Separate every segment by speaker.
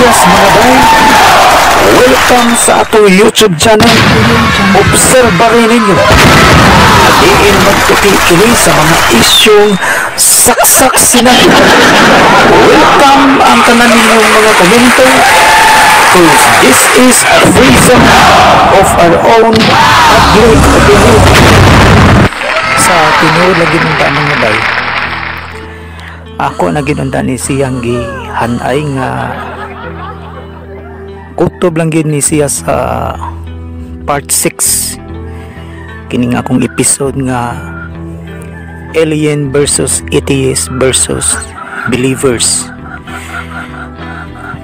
Speaker 1: Yes mga bay, welcome sa ato YouTube channel. Obserbarin ninyo. Diin magtuki-kili sa mga isyong saksak sinabi. Welcome ang tanan ninyong mga komento. Cause this is freedom of our own public opinion. Sa tinuod lagi ng tanong na bay, ako na ginunda ni siyang gihanay nga kutob lang gid ni siya sa part 6 kini nga akong episode nga alien versus atheist versus believers.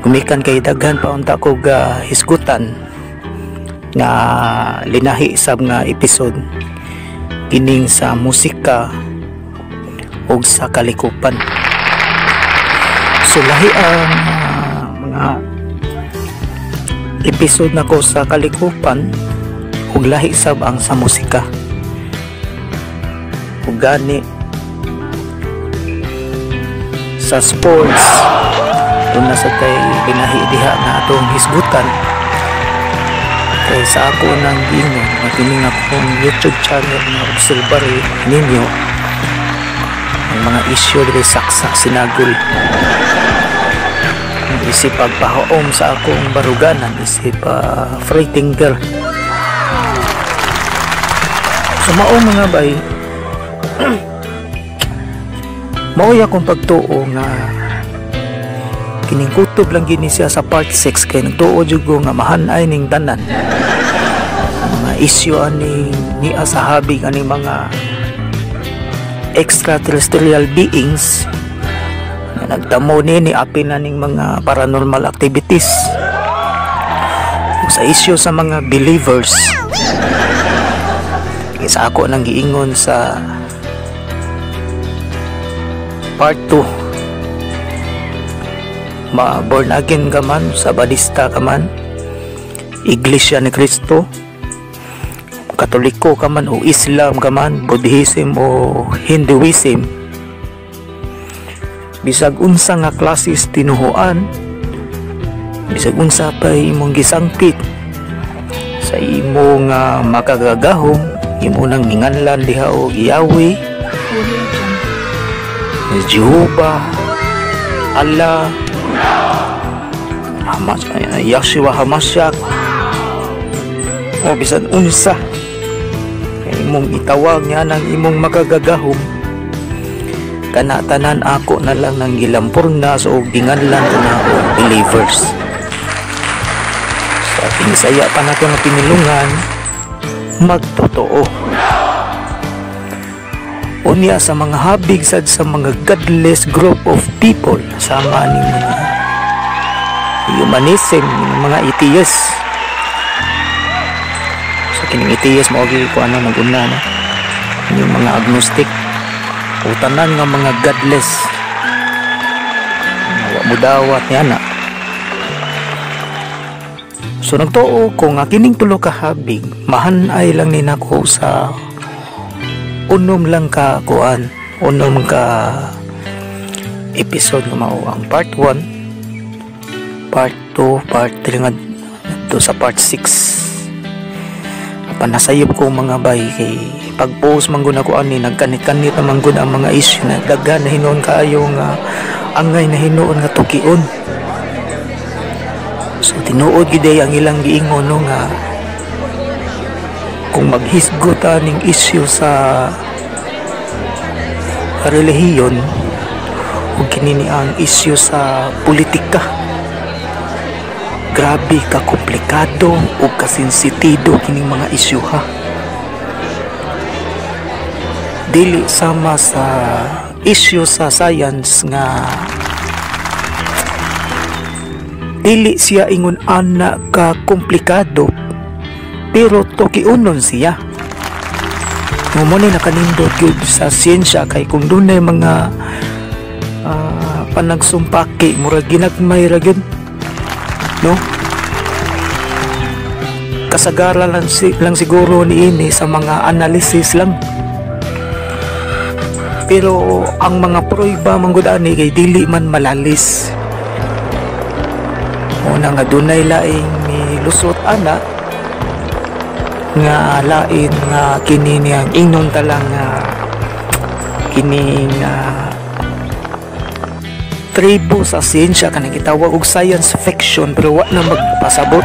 Speaker 1: Gumikan kay daghan pa unta ko ga hisgutan nga linahi sab nga episode kining sa musika ug sa kalikupan. So lahi ang mga episode na ko sa kalikupan ug lahi sab ang sa musika. Ug gani sa sports doon na sa tay binahi diha na atong hisgutan kay sa ako nang gingon na kining akong YouTube channel na obserbari ninyo ang mga issue dili saksak sinagol isip pagpahaom sa akong baruganan isip fighting girl. So mao mga bay maoy akong pagtuo nga kining kutob lang gini siya sa part 6 kay nagtuo jud ko nga mahanay ning tanan mga issue ani niya sa habig ani mga extraterrestrial beings na nagtamo ni apin na ning mga paranormal activities. Sa issue sa mga believers isa ako nang giingon sa part 2 born again ka man, sabadista ka man, Iglesia ni Cristo, Katoliko ka man o Islam ka man, Buddhism o Hinduism, bisag unsa nga klases tinuhuan, bisag unsa pa imong gisangkit sa imong makagagahom, imo nang nginganlan diha og Yahweh, Jehovah, Allah, Yahshua Hamashiach o bisan unsa kay imong itawag niya ng imong makagagahom kana tanan ako na lang nang gilampurna so ginganlan ko na o believers. Sa pinisaya pa na ko na pinilungan magtotoo unya sa mga habig sad sa mga godless group of people sama ni mga humanism mga atheist. So kining atheist mao gyud ko ano naguna na yung mga agnostic o tanan nga mga godless wa mo dawat niya na. So nagtuo ko nga kining tulo ka habig mahanay lang ni nako sa unom lang ka kuan unom ka episode nga mao ang part 1, part 2, part 3 nga to sa part 6. Panasayop ko mga bay kay pag-post man gud ako ani nagkanit-kanit man gud ang mga issue na daghan na hinuon kaayo nga angay na hinuon nga tukion. So tinuod gid ang ilang giingon no nga kung maghisgot ning issue sa relihiyon ug kini ang issue sa politika grabe ka komplikado ug kasensitido kining mga issue ha. Dili sama sa issue sa science nga dili siya ingon ana ka komplikado pero tukiunon siya. Mo ni nakanindot gyud sa siyensya kay kung dunay mga panagsumpaki murag ginagmay ra gyud no kasagaran lang siguro niini sa mga analysis lang pero ang mga prueba man gud ani kay dili man malalis Una nga dunay laing nilusot ana nga lain nga kini niyang ingnon talang kini nga tribo sa siyensya kanang gitawag og science fiction, pero wa na magpasabot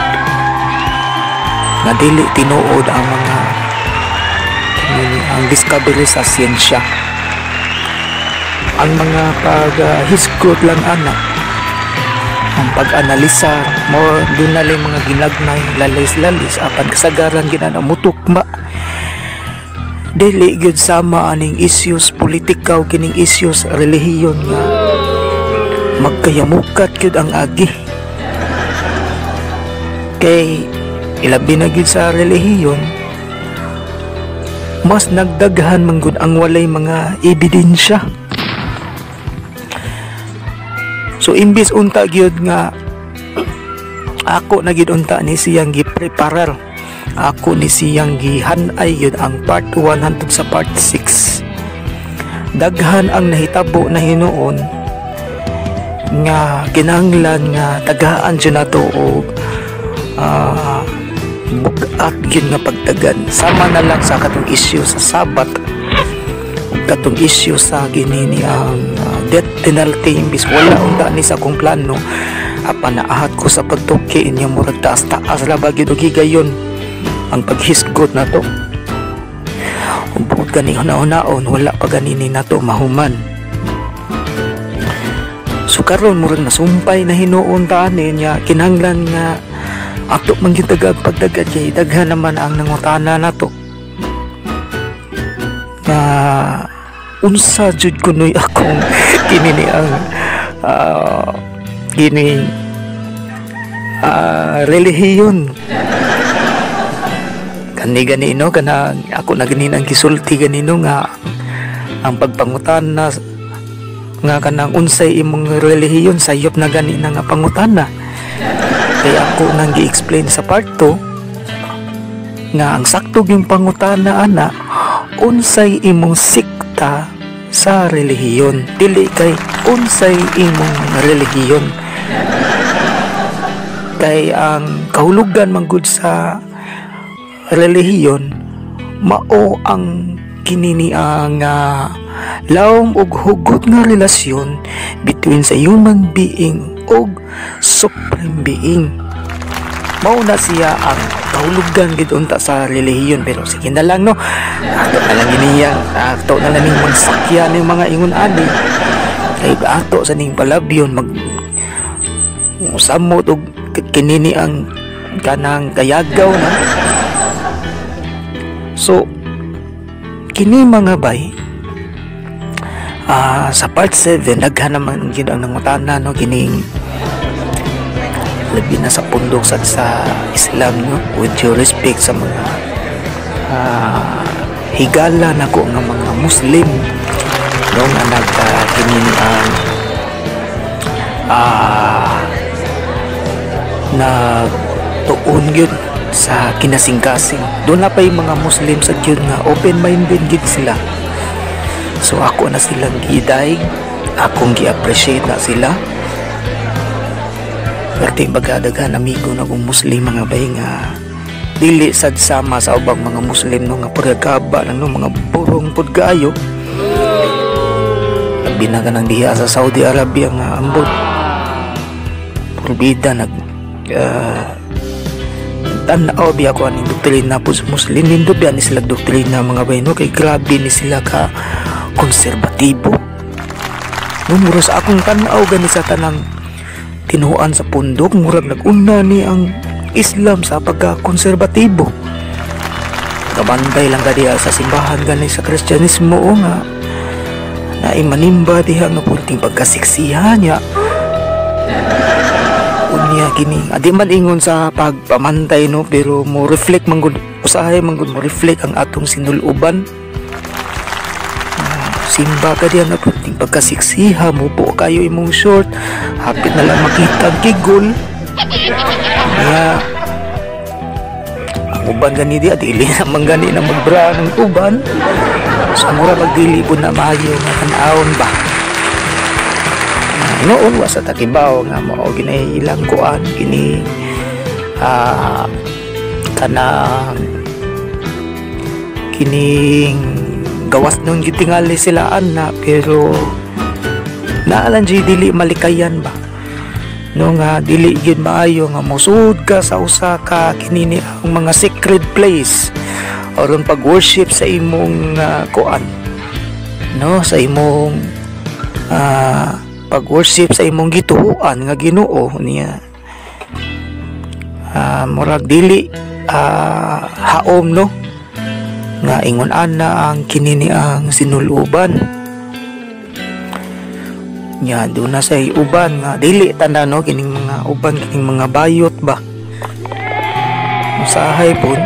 Speaker 1: nga dili tinuod ang mga ang discovery sa siyensya. Ang mga paghisgot lang ana, ang pag-analisa mo doon na lang mga ginagnay lalis-lalis apan kasagaran ginana mutukma dili gyud sama aning issues politikaw kining issues relihiyon nga magkayamukat gyud ang agi. Kay ilabi na gyud sa relihiyon, mas nagdaghan man gud ang walay mga ebidensya. So imbis unta gyud nga ako na gyud unta ni siyang gipreparar, ako ni siyang gihanay gyud ang part 1 hangtod sa part 6. Daghan ang nahitabo na hinuon nga kinahanglan nga tagaan jud nato og bugat gyud nga pagtagan sama na lang sa katong issue sa Sabat, katong issue sa ginini ang death penalty. Imbis wala unta ni sa akong plano apan naahat ko sa pagtuki inyong murag taas-taas ra ba gyud og higayon ang paghisgot nato. Ubod gani hunaon wala pa ganini nato mahuman. So karon murag nasumpay na hinuon taanin nya kinahanglan nga ato man gyud pagdagad kay daghan naman ang nangutana nato. Unsa jud kunoy akong kini ang relihiyon gani no kana ako na ganin ang gisulti ganino nga ang pagpangutana nga kanang unsay imong relihiyon sayop na gani na nga pangutana. Kaya ako nang gi-explain sa part 2 nga ang sakto yung pangutana ana unsay imong sikta sa relihiyon, dili kay unsay imong relihiyon. Kay ang kahulugan man gud sa relihiyon mao ang kinini ang lawom ug hugot nga relasyon between sa human being ug supreme being. Mao na siya ang kahulugan gid unta sa relihiyon. Pero sige na lang no, ato na lang giniyang ato na lang ning magsakya ning mga ingon ani kay ato sa ning palabyon mag samot og kinini ang kanang kayagaw na. So kini mga bay sa part 7 daghan naman gid ang nangutana no kining labi na sa pundok sa Islam no, with due respect sa mga higala nako nga mga Muslim no nga nagkinini ang na tuon gyud sa kinasingkasing. Doon na pa yung mga Muslim sa gyud nga open-minded gyud sila. So ako na silang gidaig, akong gi-appreciate na sila. Perting bagadaghan amigo na kong Muslim mga bay nga dili sad sama sa ubang mga Muslim no nga pagkaba lang no mga burong pudgayo. Labi na ka nang diha sa Saudi Arabia nga ambot. Purbida nag tanaw biya ko aning doktrina po sa Muslim. Nindot biya ni sila doktrina mga bay no kay grabe ni sila ka konserbatibo. No mura sa akong tanaw gani sa tanang tinuan sa pundok murag nag-una ni ang Islam sa pagka-konserbatibo. Kabantay lang ka diha sa simbahan gani sa Kristyanismo o nga na imanimba diha nga punting pagkasiksihan niya. Unya kini adi man ingon sa pagpamantay no pero mo reflect man gud usahay man gud mo reflect ang atong sinul-uban. Simba ka diyan na punting pagkasiksiha mo po kayo imong short hapit na lang makita ang kigol kaya ang uban gani di at ili naman gani na magbra ng uban sa mura magdili po na maayo nga tanawon ba noon wa sa takibaw nga mao ginay ilang kuan kini kanang kining gawas nung gitingali silaan na, pero naalan dili malikayan ba no nga dili gyud maayo nga musud ka sa usa ka kinini ang mga sacred place aron pag-worship sa imong kuan no, sa imong pag-worship sa imong gituhuan nga Ginoo niya. Murag dili haom no nga ingon ana ang kinini ang sinuluban nya. Do na say uban nga dili tanda no kining mga uban kining mga bayot ba usahay pun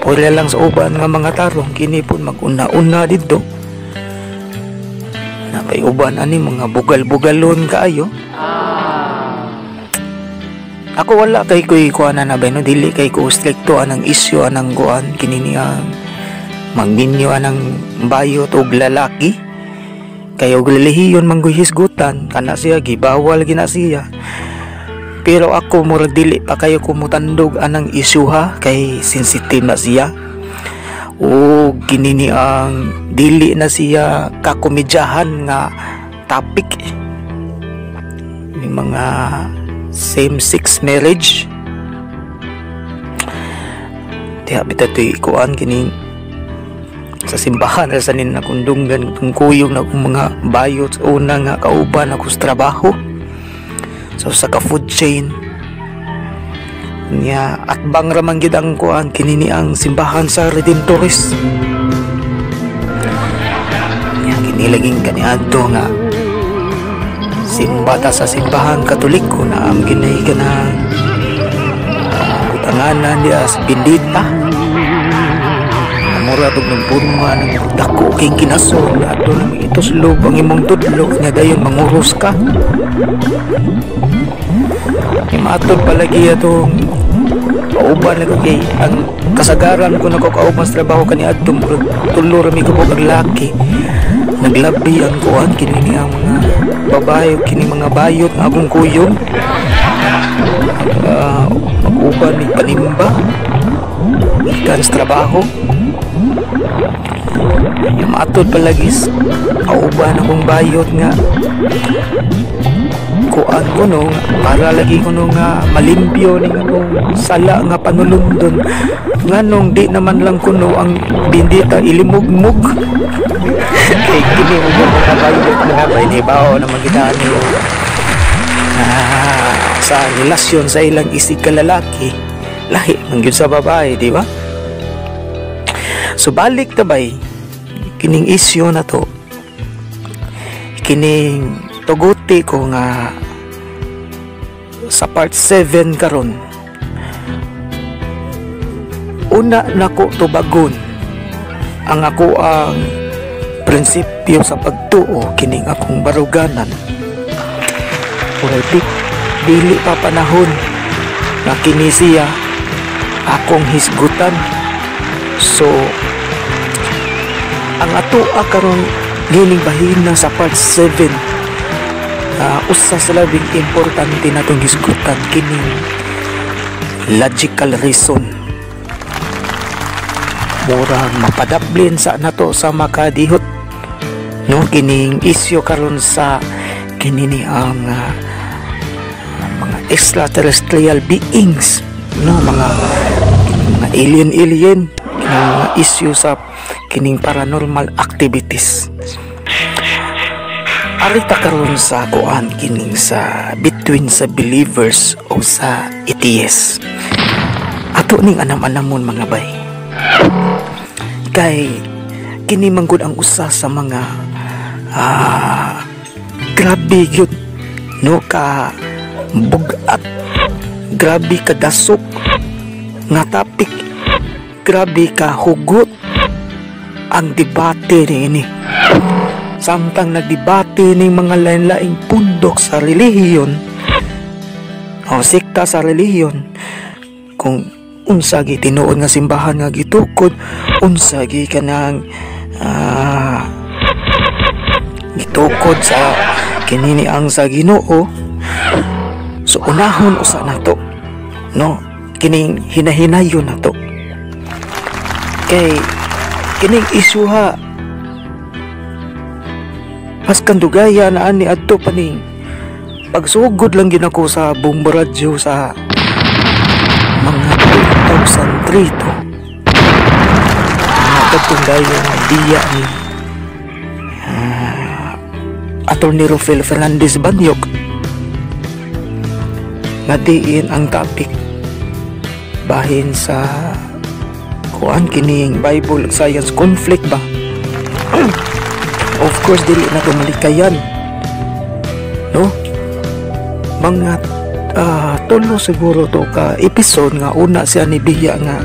Speaker 1: pwede lang sa uban nga mga tarong kini pun maguna-una dito na kay uban ani mga bugal-bugalon kaayo. Ako wala kay koy kuana na ba no, dili kay ko stricto anang isyu anang kuan kinini ang magninyo anang bayot og lalaki kay og lilihiyon manggoy hisgutan kana siya gibawal gina siya. Pero ako murag dili pa kayo kumutandog anang isyu ha, kay sensitive na siya o kinini ang dili na siya kakomedyahan nga topic ni mga same-sex marriage. Tiya bitatoy kuan kini sa simbahan sa nin nakundunggan kung kuyog na kung mga bayot sa una nga kauban ako sa trabaho sa ka food chain niya at bang ramang gid ang kuan kinini ang simbahan sa Redemptorist niya kinilaging kaniadto nga simbata sa simbahan Katoliko na ang ginay kanang utanganan niya sa bindita mura tog ng purma ng dako king kinasol ato nang itos loob ang imong tudlo niya dayon manguros ka imatod palagi atong kauban na kay ang kasagaran ko nakakauban sa trabaho kaniadto tulo rami ko pag laki naglabi ang kuan kini ang mga babae kini mga bayot nga akong kuyog mag-uban ni panimba ikan sa trabaho yung matod palagis kauban akong bayot nga kuan ko no para lagi ko no nga malimpyo ni anong sala nga panulundon nga nung di naman lang ko no ang bindita ilimugmug kay kini mo mga bayot mga baynibaw na magitaan niyo sa relasyon sa ilang isig ka lalaki lahi man gyud sa babae, di ba? So balik tabay kining isyu na to kining tuguti ko nga sa part 7 karon una nako tubagon ang ako ang prinsipyo sa pagtuo kining akong baruganan alright dili pa panahon na kini siya akong hisgutan. So ang ato karon gining bahina sa part 7 usa sa labing importante natong hisgutan kining logical reason. Murag mapadablin sa nato sa makadihot no kining isyu karon sa kinini ang mga extraterrestrial beings no mga alien issue sa kining paranormal activities. Arita karon sa kuan kining sa between sa believers o sa atheists. Ato ning anam-anamon mga bay. Kay kini manggod ang usa sa mga grabe yun no ka bugat, grabe ka dasok nga topic, grabe ka hugot ang debate ni samtang nagdebate ning mga lain-laing pundok sa relihiyon o sikta sa relihiyon kung unsa gi tinuod nga simbahan nga gitukod, unsa gi kanang gitukod sa kini ni ang sa Ginoo. So unahon usa nato, no, kining hinahinayon nato kay kining isyuha mas kandugaya na ani adto paning pagsugod lang gid ako sa Bombo Radio sa mga 2003 to katong dayon diya ni Attorney Rufel Fernandez Banyog nga diin ang topic bahin sa kuan kining Bible science conflict ba. Of course dili na tumalikayan, no, mga tulo siguro to ka episode nga una siya ni Biya nga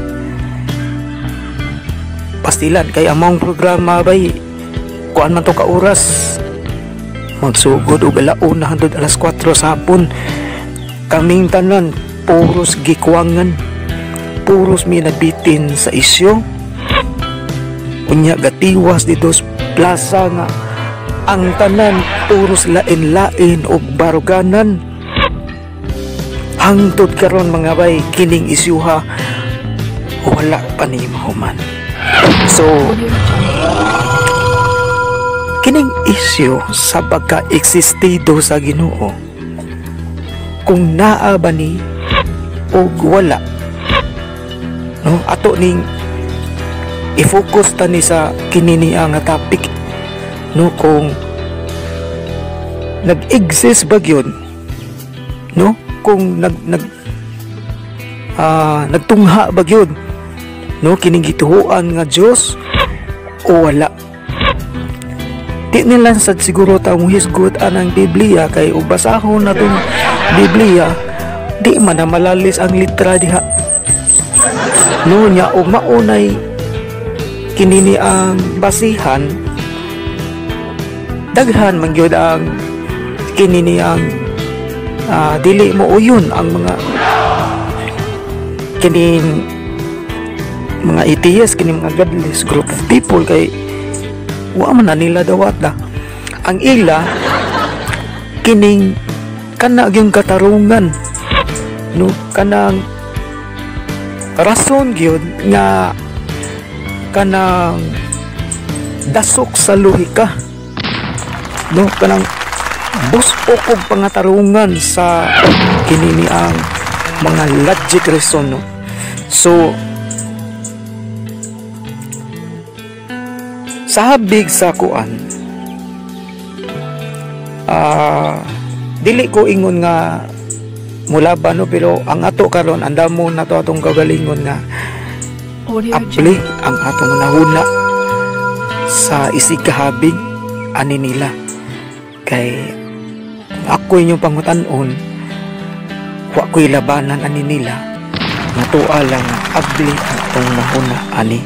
Speaker 1: pastilan kay among programa bay kuan man to ka oras magsugod og alauna hangtod alas 4 sa hapon. Kaming tanan puros gikuwangan, puros minabitin sa isyo, unya gatiwas dito sa plaza nga ang tanan puros lain-lain og baruganan. Hangtod karon mga bay kining isyuha wala pa ni mahuman. So kining isyu sa pagka-eksistido sa Ginoo, kung naa ba ni o wala, no, ato ning i-focus ta ni sa kininiya nga topic, no, kung nag-exist ba yun, no, kung nagtungha ba yun, no, kining gituhuan nga Diyos o wala. Di nila sad siguro taong hisgot anang Biblia kay ubasahon na itong Biblia di man na malalis ang litra diha, no, nya og maunay kinini ang basihan daghan man gyud ang kinini ang dili mo uyon ang mga kining mga atheist, kining mga godless group of people kay wa man na nila dawat da ang ila kining kana gyung katarungan, no, kanang rason gyud nga kanang dasok sa lohika, no, kanang buspok og pangatarungan sa kinini ang mga logic reason, no. So sa habig sa kuan dili ko ingon nga mulaban, no, pero ang ato karon andamo na to atong kagalingon nga apli ang atong nahuna sa isikahabig ani nila kay ako inyong pangutan-on wa ko'y labanan ani nila natuwa lang abli atong nahuna ani.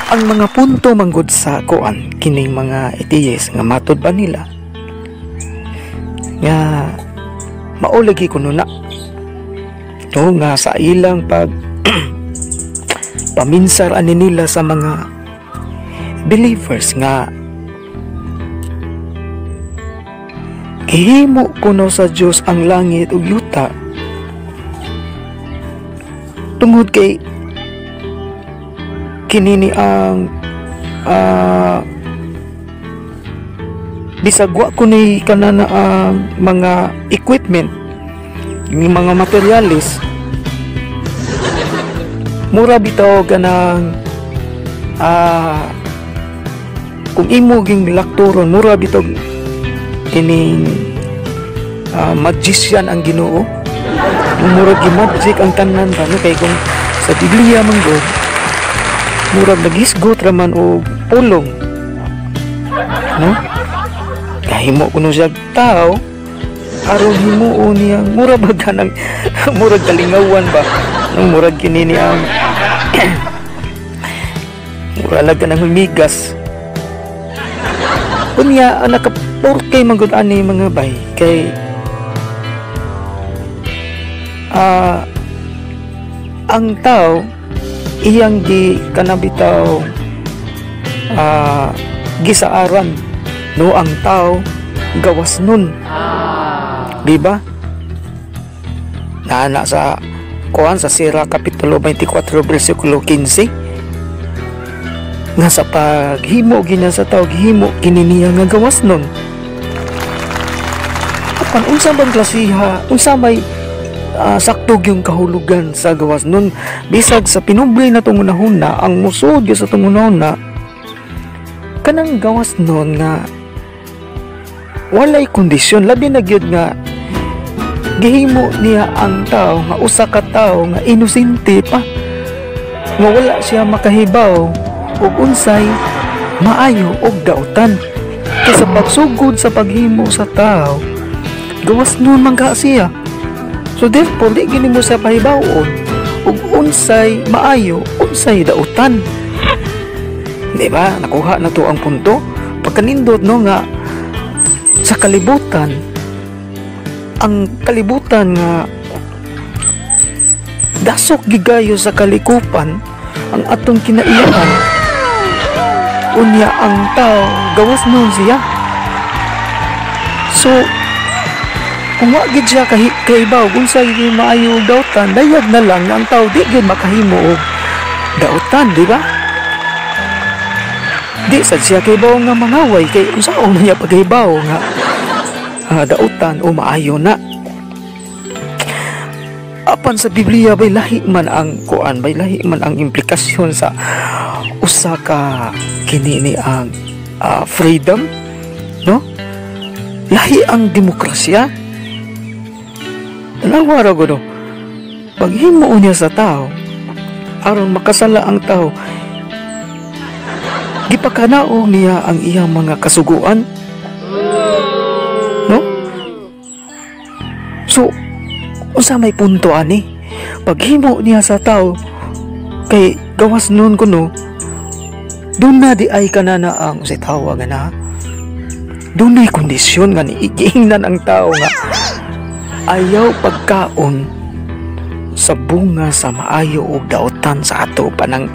Speaker 1: Ang mga punto manggod sa kuan kining mga atheist nga matod ba nila nga maulagi kuno na, no, nga sa ilang pag paminsar ani nila sa mga believers nga gihimo kuno sa Dios ang langit ug yuta tungod kay kinini ang bisag wa kuno kanana ang mga equipment, yung mga materialis mura bitaw ganang kung imo ging lakturon mura bitaw kining magician ang Ginoo, mura gi magic ang tanan ba, no, kay kung sa Biblia man gud murag nagisgot raman o pulong, no, kahimo kuno siya tao aron himuon niyang mura ba ganang murag kalingawan ba, no, murag kinini ang mura lang ka ng humigas kunya naka-4K manggod ani mga bay kay ang tao iyang di kanabitaw gisaaran, no ang tao gawas nun, di ba? Na sa kuan sa Sira Kapitulo 24 versikulo 15 nga sa paghimo gina sa tao gihimo kini niya nga gawas nun. Apan unsa bang klasiha, unsa may saktog yung kahulugan sa gawas nun, bisag sa pinubli na tong unahuna ang musod sa tong unahuna kanang gawas nun nga walay kondisyon, labi na gyud nga gihimo niya ang tao nga usa ka tao nga inosente pa, nga wala siya makahibaw og unsay maayo og dautan. Kaysa pagsugod sa paghimo sa tao gawas nun man ka siya, so therefore di gini mo siya pahibawon og unsay maayo unsay dautan, di ba? Nakuha na to ang punto pagkanindot no nga sa kalibutan, ang kalibutan nga dasok gigayo sa kalikupan ang atong kinaiyahan, unya ang tao gawas nun siya. So kung wa gid siya kahibaw kung sa maayo og dautan, dayag na lang ang tao di gid makahimo og dautan, di ba? Di sad siya kahibaw nga mangaway kay unsaon niya paghibaw nga dautan o maayo na. Apan sa Biblia bay lahi man ang kuan, bay lahi man ang implikasyon sa usa ka kini ang freedom, no? Lahi ang demokrasya. Tanawa ra gud, paghimo niya sa tao aron makasala ang tao, gipakanao niya ang iyang mga kasuguan, no? So unsa may punto ani paghimo niya sa tao kay gawas nun kuno doon na di ay kanana ang si tao nga na doon ay kondisyon nga niigingnan ang tao nga ayaw pagkaon sa bunga sa maayo og dautan sa ato panang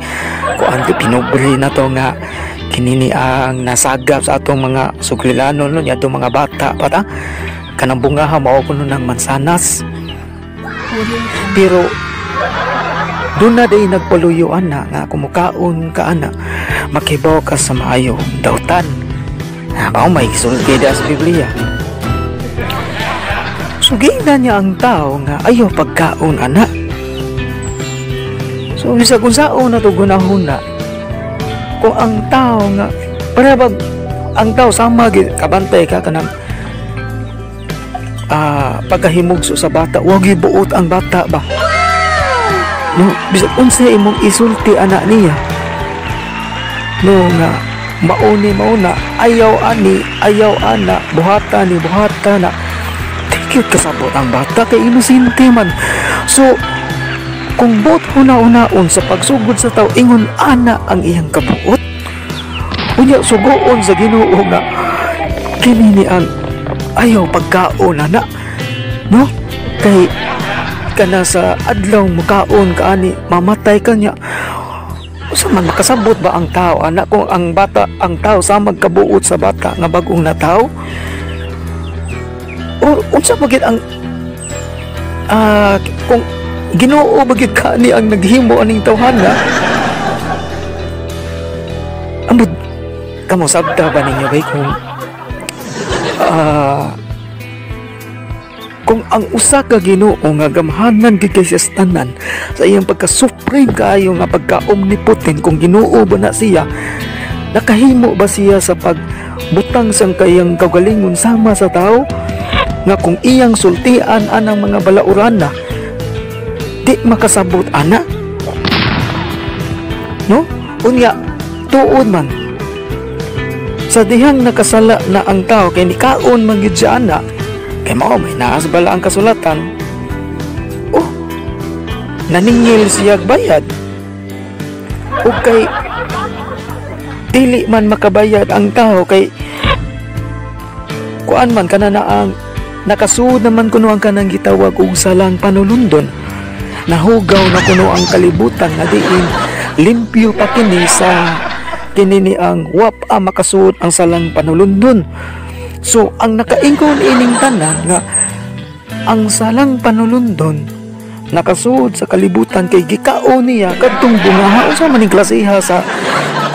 Speaker 1: kuan pinubre na to nga kinini ang nasagap sa atong mga suklilanon no, atong mga bata pata kanang bungaha mao kuno ng mansanas. Pero doon na day nagpaluyuan na nga kumukaon ka ana makibaw ka sa maayo dautan. Mao may sulti sa Biblia. Sugina niya ang tao nga ayaw pagkaon ana. So bisag unsaon na to gunahuna kung ang tao nga para bag ang tao sama gid kabantay ka kanang pagkahimugso sa bata, wag ibuot ang bata ba? No, bisag unsay imong isulti anak niya. No nga mauna ayaw ani, ayaw ana, buhata ni buhata na. Tikit kasabot ang bata kay inosente man. So kung bot una-unaon sa pagsugod sa tao ingon ana ang iyang kabuot, unya sugoon sa Ginoo nga kini ni ang ayaw pagkaon ana, no? Kay kana sa adlaw mukaon ka ani mamatay ka niya. Usa man makasabot ba ang tao ana kung ang bata ang tao sa magkabuot sa bata nga bag-ong nataw? O unsa bagid ang kung Ginoo bagid ka ni ang naghimo aning tawhana? Amud kamo sabta ba ninyo bay kung ang usa ka Ginoo nga gamhanan gid kay siya tanan sa iyang pagka-supreme kaayo nga pagka-omnipotent, kung Ginoo ba na siya, nakahimo ba siya sa pagbutang sang kayang kagalingon sama sa tao nga kung iyang sultian anang mga balauran na di makasabot ana, no? Unya tuod man sa dihang nakasala na ang tao kay nikaon man gid siya ana, kay mao may naas bala ang kasulatan, oh naningil siya bayad o kay dili man makabayad ang tao kay kuan man kana na ang nakasuod naman kuno ang kanang gitawag og salang panulundon, nahugaw na kuno ang kalibutan nga diin limpyo pa kini sa kini ni ang wapa makasuot ang salang panulundon. So ang nakaingon ining tanan nga ang salang panulundon nakasuot sa kalibutan kay gikaon niya kadtong bungaha unsa man ning klasiha sa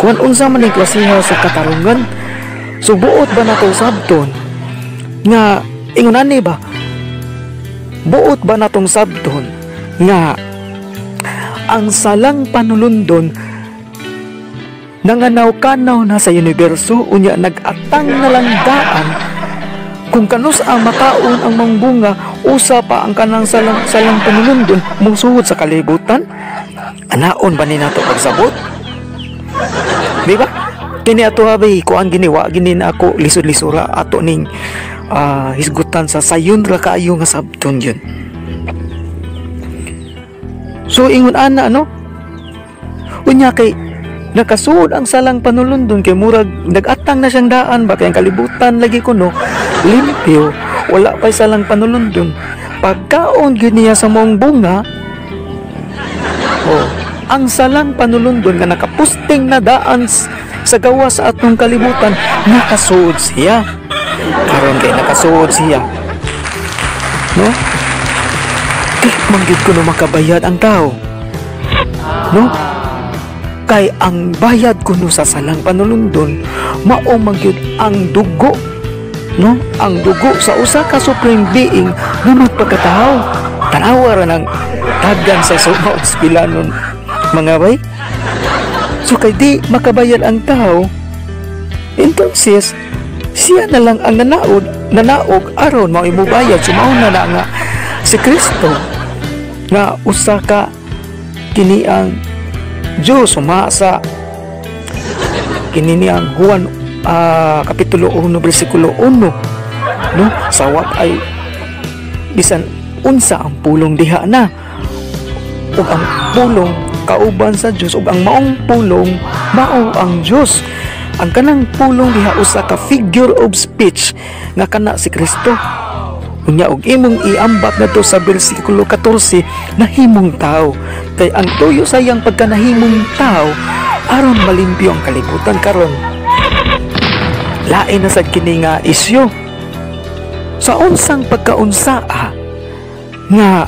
Speaker 1: unsa man ning klasiha sa katarungan. So buot ba nato sabton nga ingon ani ba? Buot ba natong sabton nga ang salang panulundon nanganaw-kanaw na sa universo unya nag-atang na lang daan kung kanus ang makaon ang mangbunga usa pa ang kanang salang panulundon musuhod sa kalibutan. Anaon ba ni nato pagsabot? Di ba? Kini ato habay kuan giniwa gini na ako lisod-lisura ato ning hisgutan sa sayon ra kaayo nga sabton yun. So ingon ana no? Unya kay nakasuod ang salang panulundon kay murag nag-atang na siyang daan ba kay ang kalibutan lagi kuno limpyo wala pa salang panulundon. Pagkaon gyud niya sa mong bunga ang salang panulundon nga nakapusting na daan sa gawa sa atong kalibutan nakasuod siya. Karon kay nakasuod siya no? Di manggid ko no makabayad ang tao no? Kay ang bayad kuno sa salang panulundon mao magyud ang dugo no, ang dugo sa usa ka supreme being nga magpagkatao. Tanawa ra nang tagan sa sumaot pilanon mga bay. So kay di makabayad ang tao, entonces siya na lang ang nanaog aron mao imubayad. Sumaon na nga si Kristo nga usa ka kini ang Diyos umasa kini niyang Juan kapitulo 1 bersikulo 1 no, sawat ay bisan unsa ang pulong diha na ug ang pulong kauban sa Diyos ug ang maong pulong mao ang Diyos. Ang kanang pulong diha usa ka figure of speech nga kana si Kristo. Unya og imong iambak ngadto sa bersikulo 14 nahimong tao kay ang tuyo sayang pagka nahimong tao aron malimpyo ang kalibutan karon. Lain na sad kini nga isyu sa unsang pagkaunsaa nga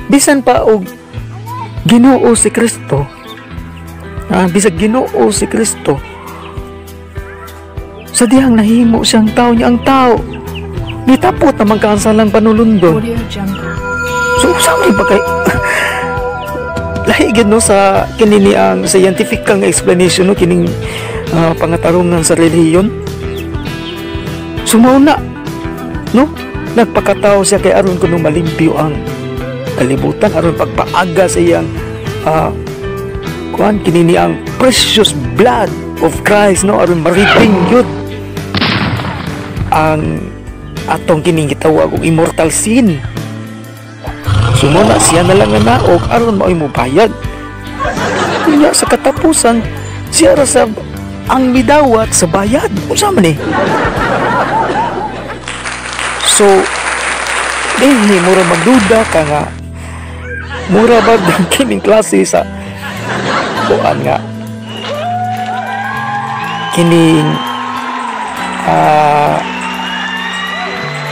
Speaker 1: bisan pa og Ginoo si Kristo bisag Ginoo si Kristo sa dihang nahimo siyang tao niya ang tao nitapot na magkaansalang panulundon. So usami ba kay lahigid no sa kinini ang scientific kang explanation no kining pangatarungan sa relihiyon. Sumauna no nagpakatao siya kay aron kuno malimpyo ang kalibutan aron pagpaaga sa iyang kuan kinini ang precious blood of Christ no aron mariping yun ang atong kining gitawag og immortal sin. Sumuna siya na lang nga naog aron mao imubayad. Kanya sa katapusan siya ra sa ang midawat sa bayad. Unsa man ni? So dinhi mura magduda ka nga mura ba ang kining klase sa buwan nga kining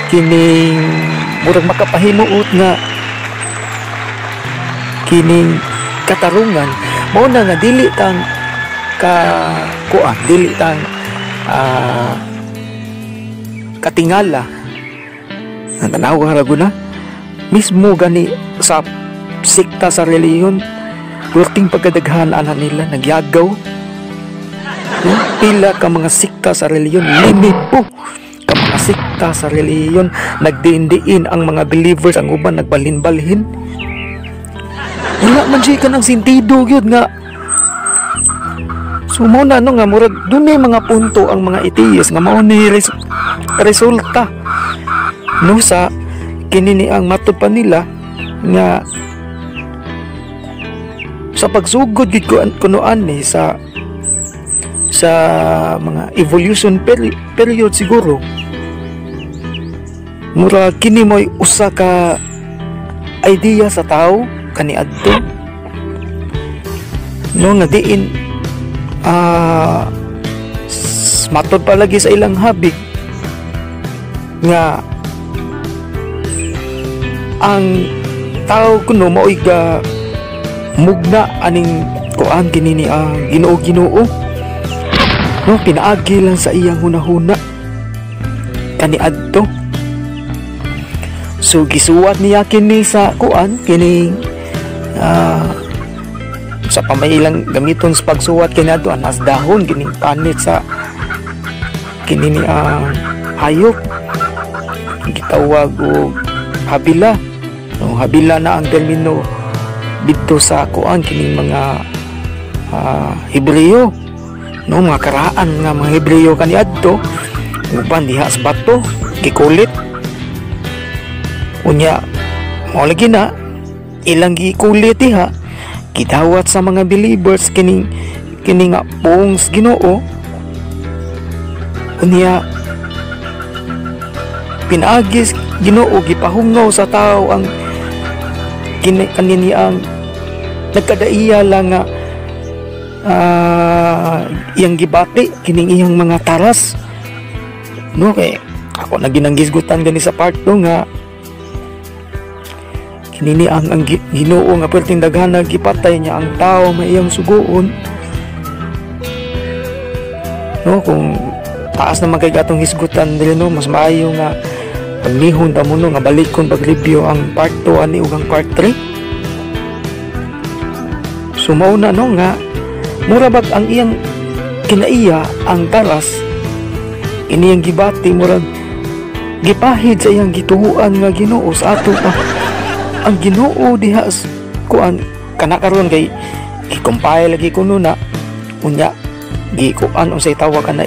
Speaker 1: kining murag makapahimuot nga kining katarungan mao na nga dili tang dili tang katingala ang tanawa ra guna mismo gani sa sikta sa reliyon werting pagkadaghan ana nila nagyagaw pila ka mga sikta sa reliyon limit po ka mga sikta sa reliyon nagdiin-diin ang mga believers ang uban nagbalhin-balhin. Wala man siya ka ng sentido yun nga sumuna no nga murag dunay mga punto ang mga atheist nga mao ni resulta no sa kinini ang matud pa nila nga sa pagsugod gid kunoan ni sa mga evolution period siguro mura kini mo'y usa ka idea sa tao kaniadto no nga diin matod pa lagi sa ilang habig nga ang tao kuno mao'y ga mugna aning kuan kini ni Ginoo no, pinaagi lang sa iyang hunahuna kaniadto. So gisuwat niya kini sa kuan kini sa pamailang gamiton sa pagsuwat kaniadto anas dahon kining panit sa kini ni hayop gitawag og habila. No, habila na ang termino dito sa kuan kining mga Hebreyo, no, mga karaan nga mga Hebreyo kaniadto uban diha sa bato gikulit unya mao lagi na ilang gikulit diha gidawat sa mga believers kining nga buong Ginoo unya pinagis Ginoo gipahungaw sa tao ang kanini ang nagkadaiya lang nga iyang gibati kining iyang mga taras, no, kay ako na ginanggisgutan gani sa part 2 nga kinini ang Ginoo nga perting daghana gipatay niya ang tao may iyang suguon, no, kung taas naman kay gatong hisgutan dili, no, mas maayo nga pagnihon ta mo no nga balikon pag-review ang part 2 ani ug ang part 3. So mauna no nga mura bag ang iyang kinaiya ang taras iniyang gibati murag gipahid sa iyang gituhuan nga Ginoo sa ato pa ang Ginoo diha kuan kana karon kay gi-compile lagi kuno na unya gi-kuan unsay tawag kana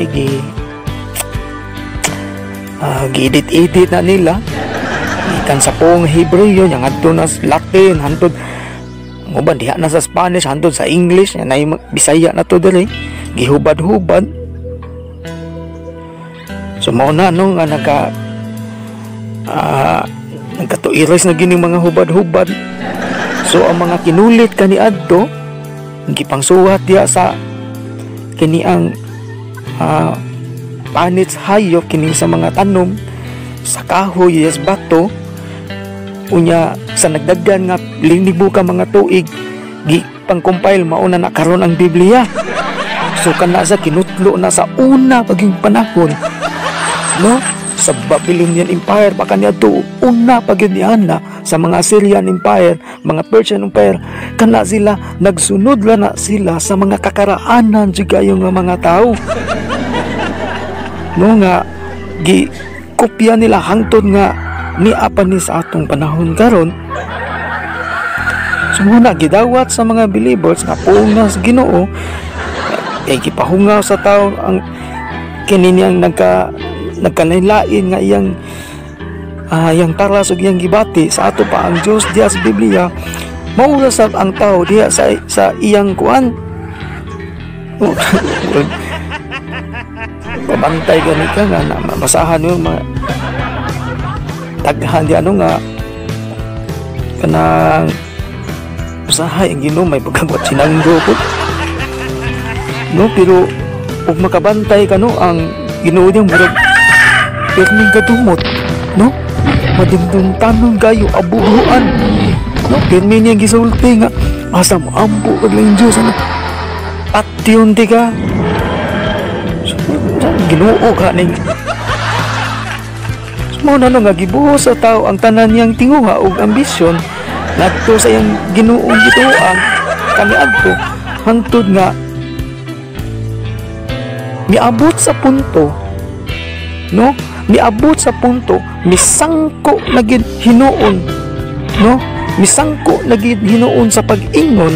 Speaker 1: gi-edit na nila ikan sa pong Hebreyo yang adto na Latin hantod uban diha na sa Spanish hantod sa English na Bisaya na to diri gihubad-hubad. So mao na no nga nagkatuiris na gining mga hubad-hubad. So ang mga kinulit kaniadto gipangsuwat diha sa kini ang panits hayop kini sa mga tanom sa kahoy yes bato unya sa nagdagdan nga 5,000 ka mga tuig gi pang-compile mauna na karon ang Biblia. So kana sa kinutlo na sa una paging panahon, no, sa Babylonian Empire pa kaniadto una pagid niana sa mga Assyrian Empire, mga Persian Empire, kana sila nagsunod na sila sa mga kakaraanan jigayo nga mga tao, no, nga gi kopya nila hangtod nga niapan ni sa atong panahon karon. So muna gidawat sa mga believers nga puong na sa Ginoo kay gipahungaw sa tao ang kininiyang nagkalain nga iyang taras ug iyang gibati sa ato pa ang Dios diha sa Biblia maura sa ang tao diha sa iyang kuan pabantay gani ka nga na masahan yung mga taghan di ano nga kanang usahay ang Ginoo may pagkabot sinanggo po, no, pero ug makabantay ka no ang Ginoo diyang murag perning kadumot, no, madimdum tanong kayo abuhuan, no, permi niya gisulti nga asa mo ampo kag lang Dios ano ation di ka Ginoo ka ning mo na nga gibuhos sa tao ang tanan niyang tinguha ug ambisyon ngadto sa iyang Ginuong gituoan kaniadto hangtod nga miabot sa punto, no, miabot sa punto misangko na gid hinuon, no, misangko na gid hinuon sa pag-ingon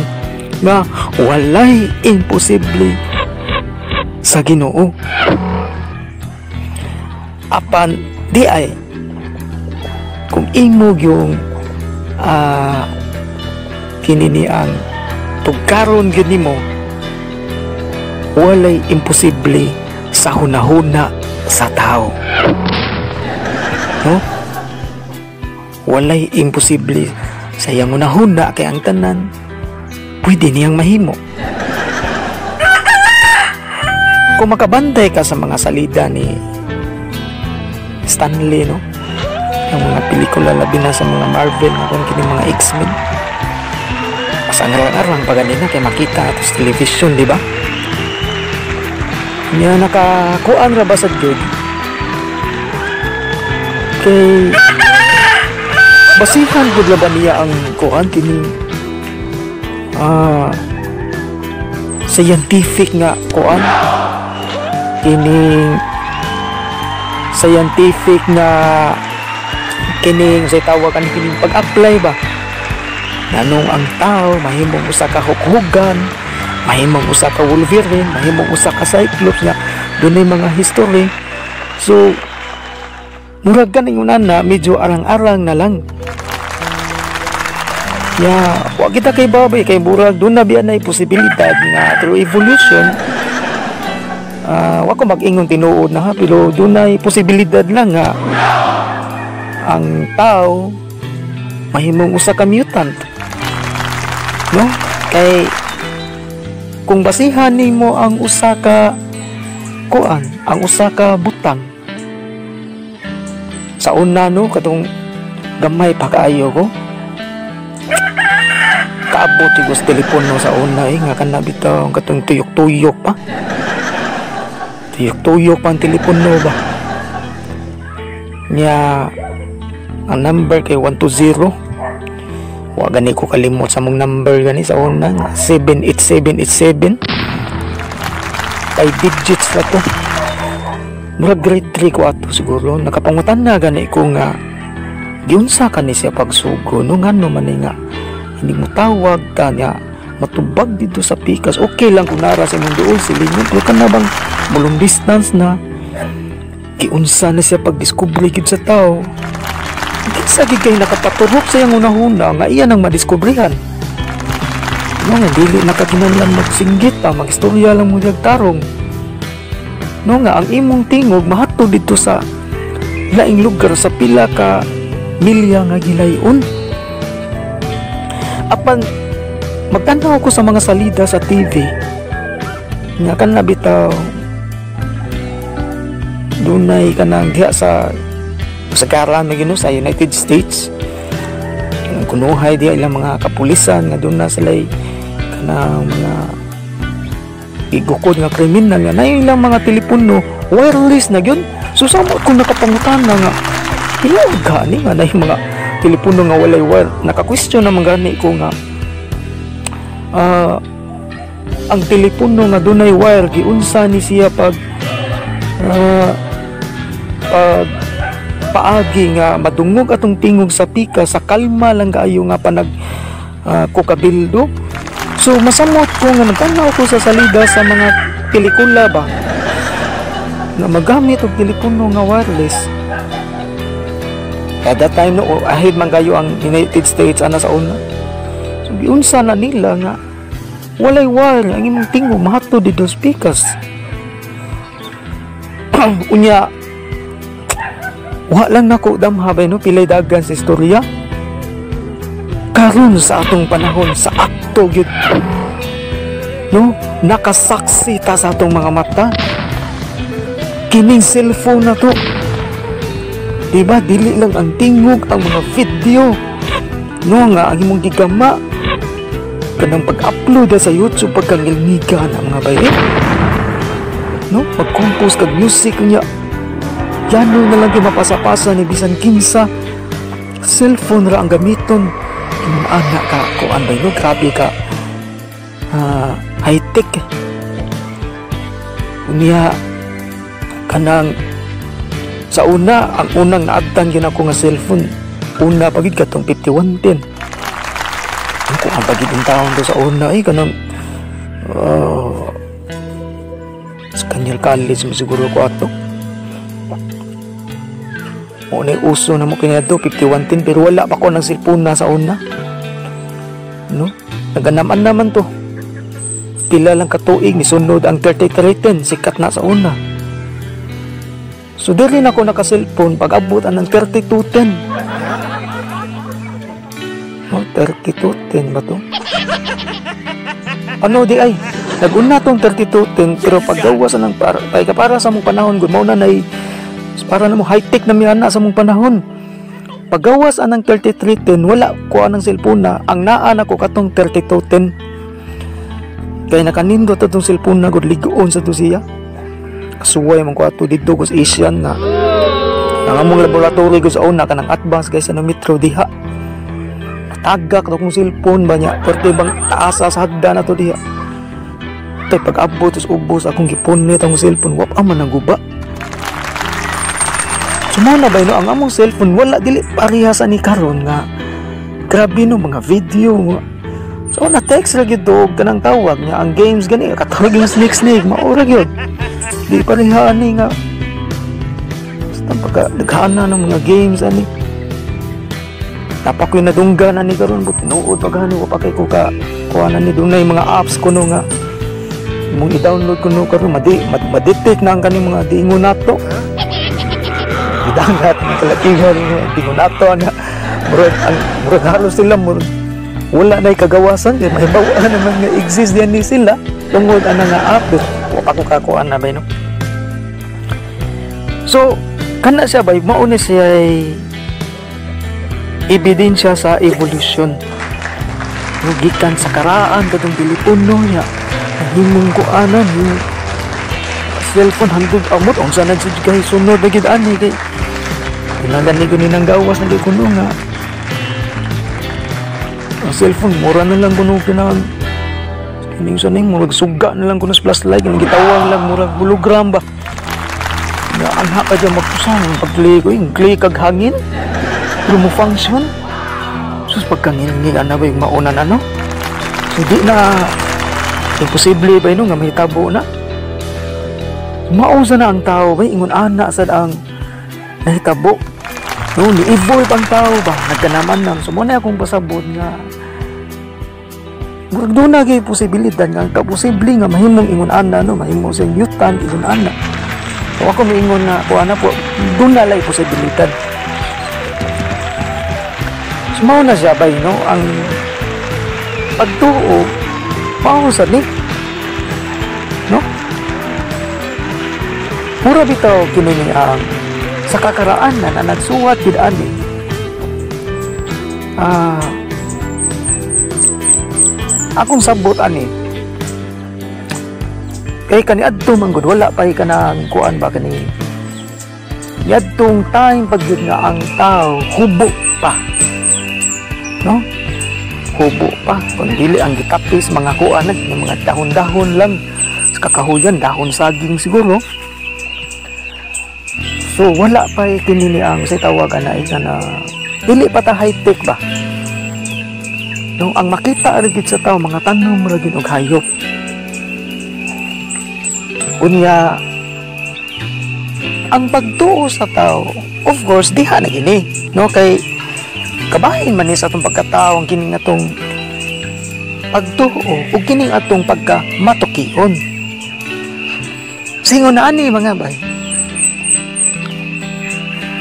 Speaker 1: nga walay imposible sa Ginoo. Apan di ay kung imog yung kinini ang tugkaron gyud nimo walay imposible sa hunahuna sa tao, no, walay imposible sa iyang hunahuna kay ang tanan pwede niyang mahimo. kung makabantay ka sa mga salida ni Stanley, no, ang mga pelikula labi na sa mga Marvel na kung kini mga X-Men, mas ang arang pa ganina kay makita ato sa television, di ba? Niya nakakuan ra ba sa jud kay basihan gud ba niya ang kuan kini scientific nga kuan, kining scientific nga kining say tawagan kining pag-apply ba nanong ang tao mahimong usa ka hukhugan, mahimong usa ka Wolverine, mahimong usa ka Cyclops nga dunay mga history. So murag ganing unana medyo arang-arang na lang. Wa kita kay babay kay murag doon na biyan ay posibilidad nga through evolution. Wa ko mag-ingon tinuod na ha, pero doon ay posibilidad lang nga ang tao mahimong usa ka mutant, no? Kay kung basihan nimo ang usa ka kuan, ang usa ka butang sa una, no, katong gamay pa kaayo ko kaabot yung sa telepono sa una nga kana bitaw katong tuyok-tuyok pa, tuyok-tuyok pa ang telepono ba niya. Ang number kay 120. Wa gani ko kalimot sa mong number gani sa una nga 78787. 5 digits na to. Murag grade 3 ko ato siguro. Nakapangutan na gani ko nga giunsa ka ni siya pagsugo no ngano man nga hindi mo tawag ka niya matubag dito sa pikas. Okay lang kung nara sa imong duol silingon, pero kana bang mulong distance na giunsa na siya pagdiskubre gid sa tao. Sa gigay nakapaturok sa iyang unahuna nga iyan ang madiskubrihan. No nga dili nakakinahanglan magsinggit pa, magistorya lang mo tarong. No nga ang imong tingog mahatod dito sa laing lugar sa pila ka milya nga gilayon. Apan magtanaw ko sa mga salida sa TV nga kan nabitaw dunay kanang diha sa karan na sa United States kunuhay diya ilang mga kapulisan nga doon na sila'y kanang mga igukod nga kriminal nga na ilang mga telepono wireless na yun. So samot kung nakapangutan na nga ilang gani nga na yung mga telepono nga walay wire. Naka-question naman gani ko nga ang telepono nga doon ay wire giunsa ni siya pag paagi nga madungog atong tingog sa pika sa kalma lang kaayo nga panag kukabildo. So masamot ko nga nagtanaw ko sa salida sa mga pelikula ba nga magamit og telepono nga wireless. At that time no ahead man kayo ang United States ana sa una. So giunsa na nila nga walay wire ang imong tingog mahatod dito sa pikas. Unya wa lang nako damhabay no pilay dagan sa istorya karon sa atong panahon sa akto gyud no nakasaksi ta sa atong mga mata kining cellphone na to, diba? Dili lang ang tingog, ang mga video no nga ang imong gigama kanang pag-upload sa YouTube pagkangilmiga na mga bayi no mag-compose kag music niya. Yano na lang yung mapasa-pasa ni bisan kinsa cellphone ra ang gamiton. Yung anak ka ko anday no grabe ka high tech unya kanang sa una ang unang naagtan gyud ako nga cellphone una pagid katong 5110 ako ang pagid ang taon do sa una ay kanang sa kanyang college mo siguro ko ato. Una uso na mo kinado 5110 pero wala pa ko ng cellphone na sa una. No? Naganaman naman to. Pila lang katuig ni sunod ang 3310 sikat na sa una. So dili na ako naka-cellphone pag abot ang 3210. Oh, 3210 ba to? Ano di ay? Naguna tong 3210 pero paggawas ng para sa mong panahon gud mao na nay para na mo high tech na miana sa mong panahon. Paggawas anang 3310 wala ko anang cellphone na ang naa nako katong 3210. Kay nakanindot atong cellphone na gud ligoon sa to siya. Kasuway man ko ato didto sa Asian na ang among laboratory ko sa una kanang advance kaysa no metro diha. Tagak na kong cellphone ba niya pwede bang taasa sa hagdan na to diha. Tay pag-abot tos ubos akong gipunit ang cellphone wap aman ang guba. Sumana ba no ang among cellphone wala dili parehas ani karon nga grabe no mga video nga. So na text ra gyud dog kanang tawag niya ang games gani katawag yung snake maura gyud. Di pareha ani nga basta pagka daghana ng mga games ani. Tapak ko nadungga na ni karon but tinuod paghani ko pa kay ko ka kuha ni dunay mga apps kuno nga mong i-download kuno karon ma-detect na ang kaning mga diingon nato. Idangat ng kalakihan diingon nato na murag halos sila wala na kagawasan kay mahibaw naman nga exist diyan ni sila tungod ana nga app wa pa ko kakuan na bay no. So kana siya bay mao ni siya ebidensya sa evolution. Gikan sa karaan katong telepono niya himong kuanan yung cellphone handog amot unsa na jud kay sunod na gid ani kay kinahanglan ni kuno nang gawas na kuno nga ang cellphone mura na lang kuno kinahang kining sa ning murag suga na lang kuno sa flashlight ang gitawag lang murag hologram ba nga anha ka dyan magpusang pag-play ko yung click kag hangin pero mo function sus pagkangin-ngin na ba yung maunan ano so di na imposible ba yun nga may tabo na mausa na ang tao ba ingon ana sad ang nahitabo no ni-evolve ang tao ba nagkanaman nam so muna akong pasabot nga murag doon na kay posibilidad nga posible nga mahimong ingon ana no mahimong sa mutant ingon ana so ako miingon na po ana po doon na lay posibilidad so mao na siya ba no ang pagtuo mao sa ni no pura bitaw kini ni ang sa kakaraan na nagsuwat gid ani akong sabot ani kay kaniadto man gud wala pa kanang kuan ba kani yadtong time pagyud nga ang tao hubo pa no hubo pa kung dili ang gitapis mga kuan ng mga dahon-dahon lang sa kakahuyan dahon saging siguro. So wala pa kini ni ang sa tawagan na isa na dili pa ta high tech ba. No ang makita ra gid sa tao mga tanom ra gid og hayop. Unya ang pagtuo sa tao, of course diha na gini, no kay kabahin man ni sa atong pagkatao ang kining atong pagtuo ug kining atong pagkamatukion. Singon na ani mga bay.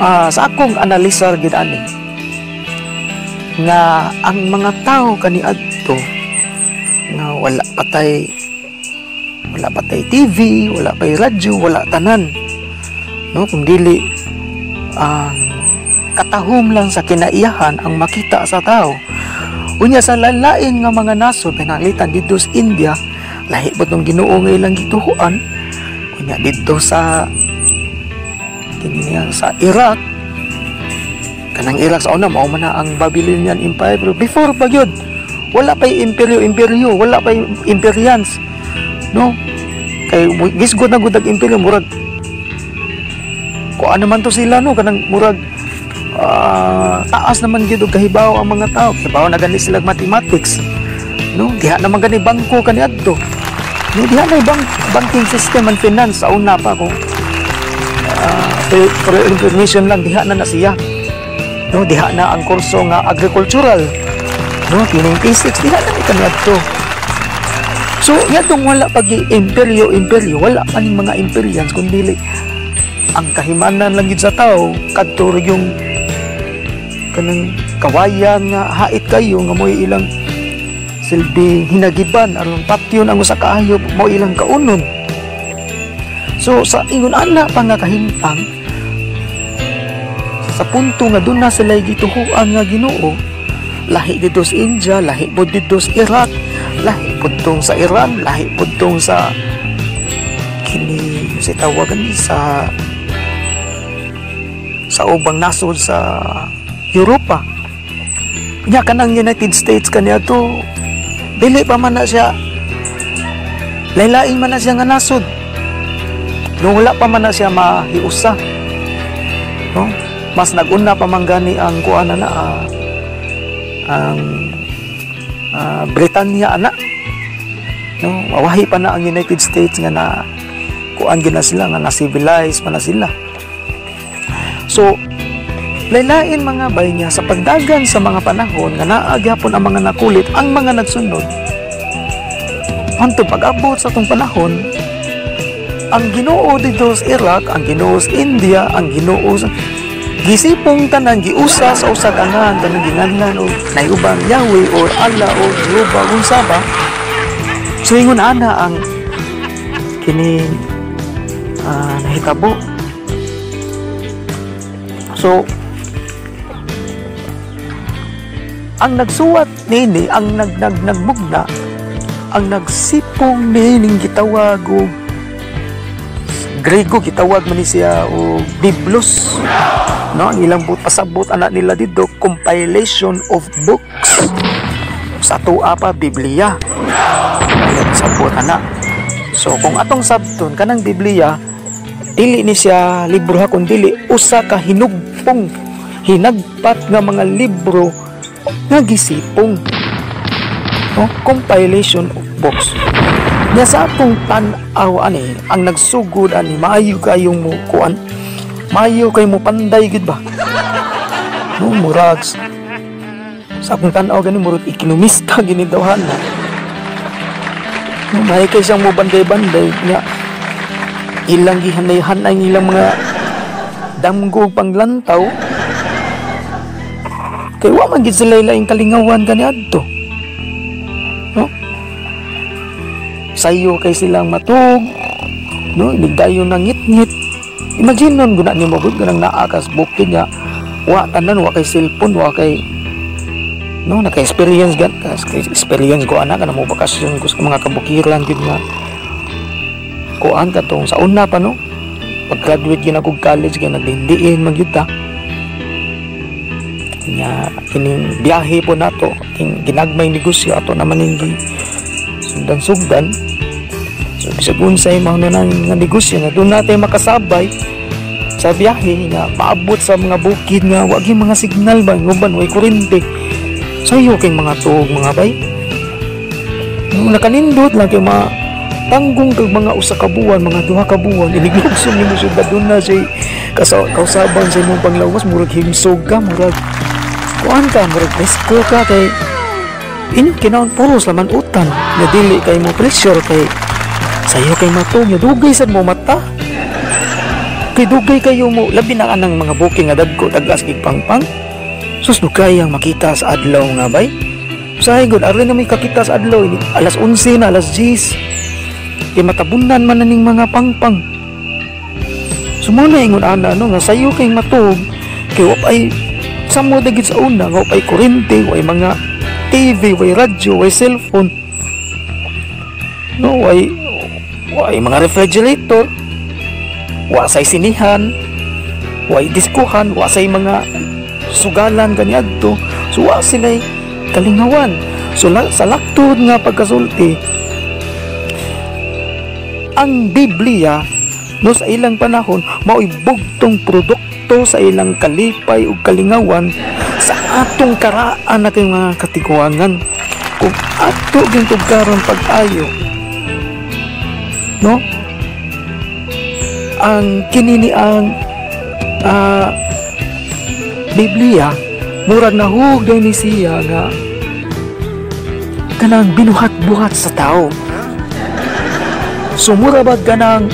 Speaker 1: Sa akong analisar gid ani nga ang mga tao kaniadto nga wala patay TV, wala pay radyo, wala tanan no kung dili ang katahom lang sa kinaiyahan ang makita sa tao. Unya sa lalain nga mga nasod pinanglitan dito sa India lahi ba tong Ginoo nga ilang gituhuan. Unya dito sa sa Iraq kanang Iraq sa una mao man na ang Babylonian Empire pero before pa gyud wala pay imperyo wala pay imperians no kay gisgod na gud ang imperyo murag kuan naman to sila no kanang murag taas naman gyud og kahibaw ang mga tao kahibaw na gani sila mathematics no diha naman gani bangko kaniadto no diha na banking system and finance sa una pa ko for information lang diha na siya no diha na ang kurso nga agricultural no kining physics diha na kaniadto so yadong wala pag imperyo wala pa ning mga imperians kundi ang kahimanan lang gid sa tao kadto yung kanang kawayan nga hait kayo nga moy ilang silbi hinagiban aron patyon ang usa ka hayop mao ilang kaunon. So sa ingon ana pa nga kahimtang sa punto nga doon na sila gituhuan nga Ginoo, lahi dito sa India, lahi po dito sa Iraq, lahi po tong sa Iran, lahi po tong sa kini si tawagan sa ubang nasod sa Europa. Nya kanang United States kaniya to dili pa man na siya laylain man na siya nga nasod. No, wala pa man na siya mahiusa. No? Mas naguna pa man gani ang kuana na ang Britanya ana. No, mawahi pa na ang United States nga na kuan gina sila nga na-civilize pa na sila. So laylain mga bay niya sa pagdagan sa mga panahon nga naagyapon ang mga nakulit ang mga nagsunod. Hantod pag-abot sa tong panahon, ang Ginoo dito sa Iraq, ang Ginoo sa India, ang Ginoo sa gisipong tanan giusa sa usa ka nga kanang ginganlan o nayubang Yahweh or Allah o Jehovah kung saba. So ingon ana ang kini nahitabo. So ang nagsuwat nini, ang nagmugna, ang nagsipong nining gitawag o Grego gitawag man ni siya o Biblos. No, ang ilang pasabot anak nila dito, compilation of books. Sa tuwa pa Biblia. Ayan sabot anak. So kung atong sabton kanang Biblia, dili ni siya libro ha kun dili usa ka hinugpong hinagpat nga mga libro nga gisipong. No, compilation of books. Nya sa atong tan-aw ani ang nagsugod ani maayo kayong mo kuan. Maayo kay mo panday gid ba? No, murag sa akong tan-aw gani murag ekonomista gini dawhan na. No, may kay siyang mo banday-banday nya ilang gihanay-hanay ilang mga damgo panglantaw. Kay wa man gid sila laing kalingawan gani adto. No? Sayo kay silang matug, no, ligdayon ng ngit-ngit. Imagine nun guna ni mabud ganang naa kas bukid niya. Wa tanan wa kay cellphone, wa kay no naka-experience gan experience ko ana kana mo bakasyon ko sa mga kabukiran gid nga. Kuan katong sa una pa no. Pag-graduate gyud ako college kay naglindiin magyud ta. Nya kining biyahe po nato, king ginagmay negosyo ato naman ning sugdan. So bisag unsay mao na nga negosyo nga doon natin makasabay sa biyahe nga paabot sa mga bukid nga wa gyud mga signal ba nguban way kuryente. Sayo kay mga tuog mga bay. No, nakanindot lang kay mga tanggong kag mga usa ka buwan, mga duha ka buwan iniglugson nimo syudad doon na say kausaban sa imong panglawas murag himsog ka murag kuan ka murag presko ka kay kinaon puros laman utan nga dili kay mo pressure kay sayo kay matog nga dugay sad mo mata kay dugay kayo mo labi na kanang mga booking nga dagko tagas gig pangpang sus dugay ang makita sa adlaw nga bay usahay gud arli na may kakita sa adlaw ini alas 11 na alas 10 kay matabunan man na ning mga pangpang sumuna ingon ana no nga sayo kay matog kay wapay samo dagit sa una nga wapay kuryente way mga TV, way radyo, way cellphone. No, way mga refrigerator. Wa say sinihan, way diskuhan, wa say mga sugalan kaniadto. So wa sila kalingawan. So sa laktod nga pagkasulti, ang Biblia no sa ilang panahon mao'y bugtong produkto sa ilang kalipay ug kalingawan sa atong karaan na kay mga katiguangan kung ato ging tugaran pag-ayo no ang kinini ang Biblia murag nahugday ni siya nga kanang binuhat-buhat sa tao sumura ba kanang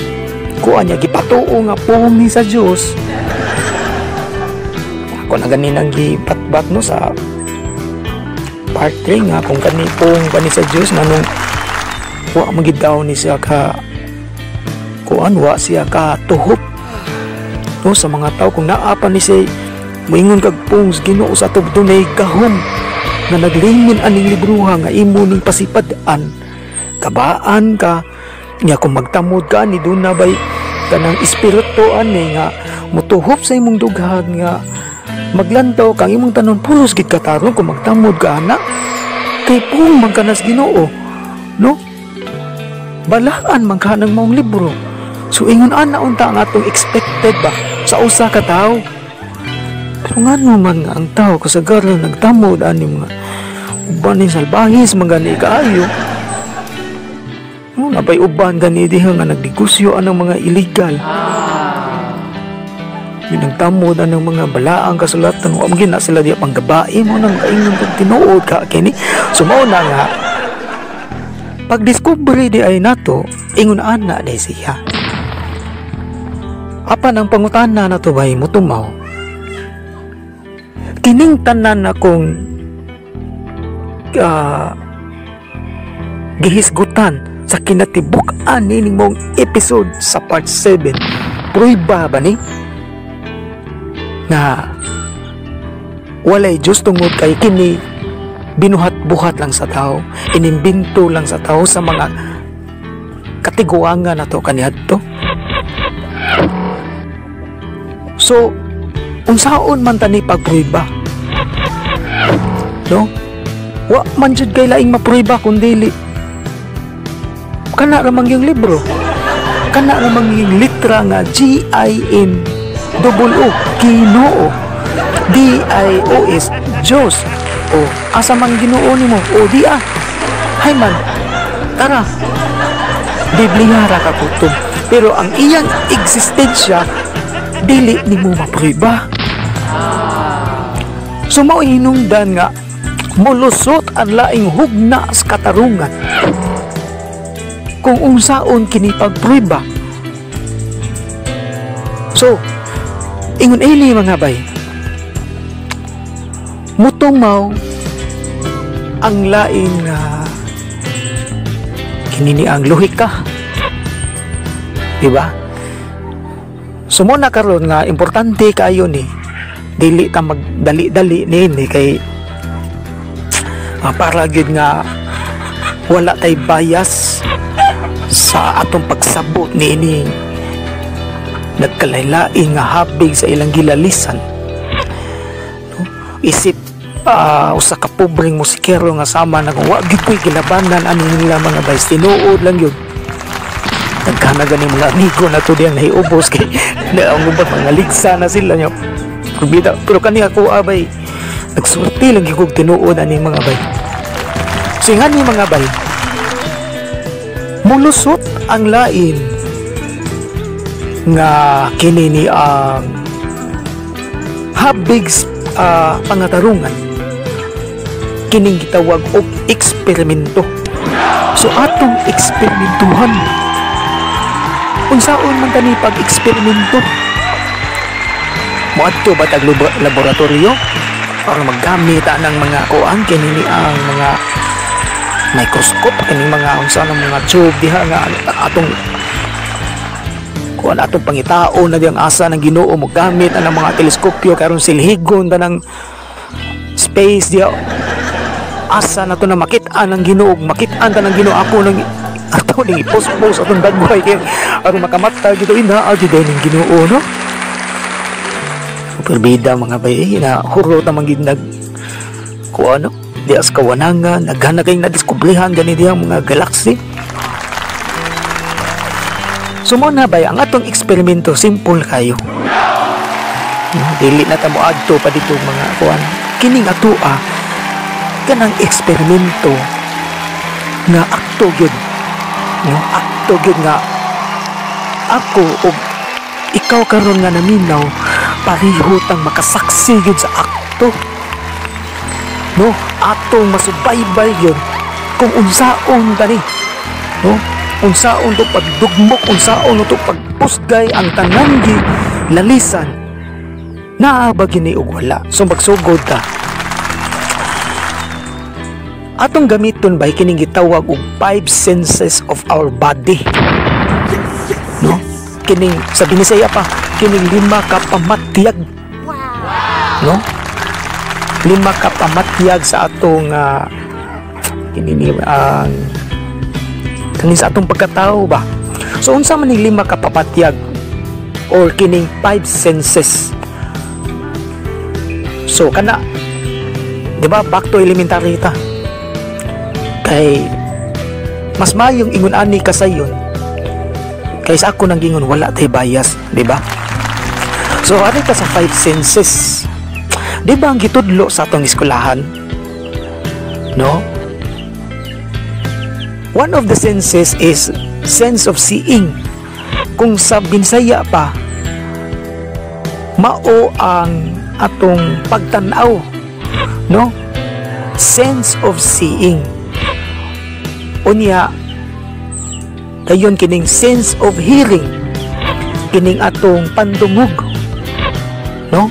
Speaker 1: kuan niya gipatuo nga puhong ni sa Dios ako na ganin ang gibatbat no sa part 3 nga kung kanipong bani sa Diyos na nung wa magidaw ni siya ka kuan wa siya ka tuhop no sa mga tao kung naapa ni siya moingon kag pong Ginoo sa tubdunay gahom nga naglimin aning libruha nga imo ning pasipadaan kabaan ka nya kung magtamod ka ni doon na bay kanang espiritu ani nga mutuhop sa imong dughag nga maglantaw kang imong tanon pulos gid katarong kung magtamod ka ana kay pung magkanas Ginoo no balaan man ka ng maong libro so ingon ana unta ang atong expected ba sa usa ka tawo pero nga naman nga ang tao kasagaran nagtamod ani mga uban ni salbahis magani kaayo no napay uban gani diha nga nagdegosyo anang mga illegal nagtamod anang mga balaang kasulatan wa magin na sila diya panggabae mo nang kaingon kag tinuod ka kini so mao na nga pag discovery di ay nato ingon ana di siya apan ang pangutana na to bay mutumaw kining tanan akong gihisgutan sa kinatibuk-an ining mong episode sa part 7 pruiba ba ni na walay Diyos tungod kay kini binuhat-buhat lang sa tao inimbinto lang sa tao sa mga katiguangan na to kanihadto so unsaon man tani pagpruiba no wa man jud kay laing mapruiba kundi kana ramang yung libro kana ramang yung litra nga G-I-N-O-O Ginoo D-I-O-S Diyos o asa man Ginoo nimo o di hay man tara Biblia ra ka kutom pero ang iyang existensya dili nimo mapruiba so mao hinungdan nga mulusot ang laing hugna sa katarungan kung unsaon kini pagpruiba so ingon ini mga bay mutumaw ang laing kinini ang lohika diba so muna karon nga importante kayo ni dili ta magdali-dali ni kay para gyud nga wala tay bias sa atong pagsabot ni nagkalaylain nga habig sa ilang gilalisan no? Isip usa ka pobreng musikero nga sama na wa gyud ko'y gilabanan ani nila mga bays tinuod lang yun nagkana gani mga amigo na to diyang naiubos kay naong mga ligsa na sila nyo pero kani ako abay nagsulti lang yung tinuod ani mga bay singan ni mga bay mulusot ang lain nga kinini ang habig pangatarungan kining gitawag og eksperimento so atong eksperimentuhan unsaon man tani pag-eksperimento moadto ba tag laboratorio para maggamit ng mga kuan kinini ang mga microscope kining mga unsa ng mga tube diha nga atong kuan atong pangitao na diyang asa ng Ginoo mo gamit ang mga teleskopyo karon silhigon ta ng space diha asa na to na makit-an ng Ginoo makit-an ta ng Ginoo ako nang ato ning ipost-post atong dagway kay aron makamata gito ina agi din ng Ginoo no perbida mga bay na huro ta manggid nag kuan no di as kawanangan naghana kay nadiskubrihan gani diha mga galaxy sumo na bay ang atong eksperimento simple kayo dili na ta mo adto pa dito mga kuan kining atoa kanang eksperimento nga akto gyud no akto gyud nga ako og ikaw karon nga naminaw pareho tang makasaksi gyud sa akto no atong masubaybay yun kung unsaon tani no unsaon to pagdugmok unsaon to pagpusgay ang tanan gi lalisan naa ba gini og wala so magsugod ta atong gamiton ba kining gitawag og 5 senses of our body, no? Kining sa Binisaya pa, kining 5 ka pamatyag, no? 5 ka pamatyag sa atong kining kaning sa atong pagkatao ba. So unsa man ning 5 ka pamatyag or kining 5 senses? So kana, di ba, back to elementary ta, kay mas mayong ingon ani ka sayon kaysa ako nang gingon wala tay bias, di ba? So ari ka sa 5 senses, di ba, ang gitudlo sa atong eskwelahan, no? One of the senses is sense of seeing. Kung sa Binisaya pa, mao ang atong pagtanaw, no? Sense of seeing. Unya dayon kining sense of hearing, kining atong pandungog, no?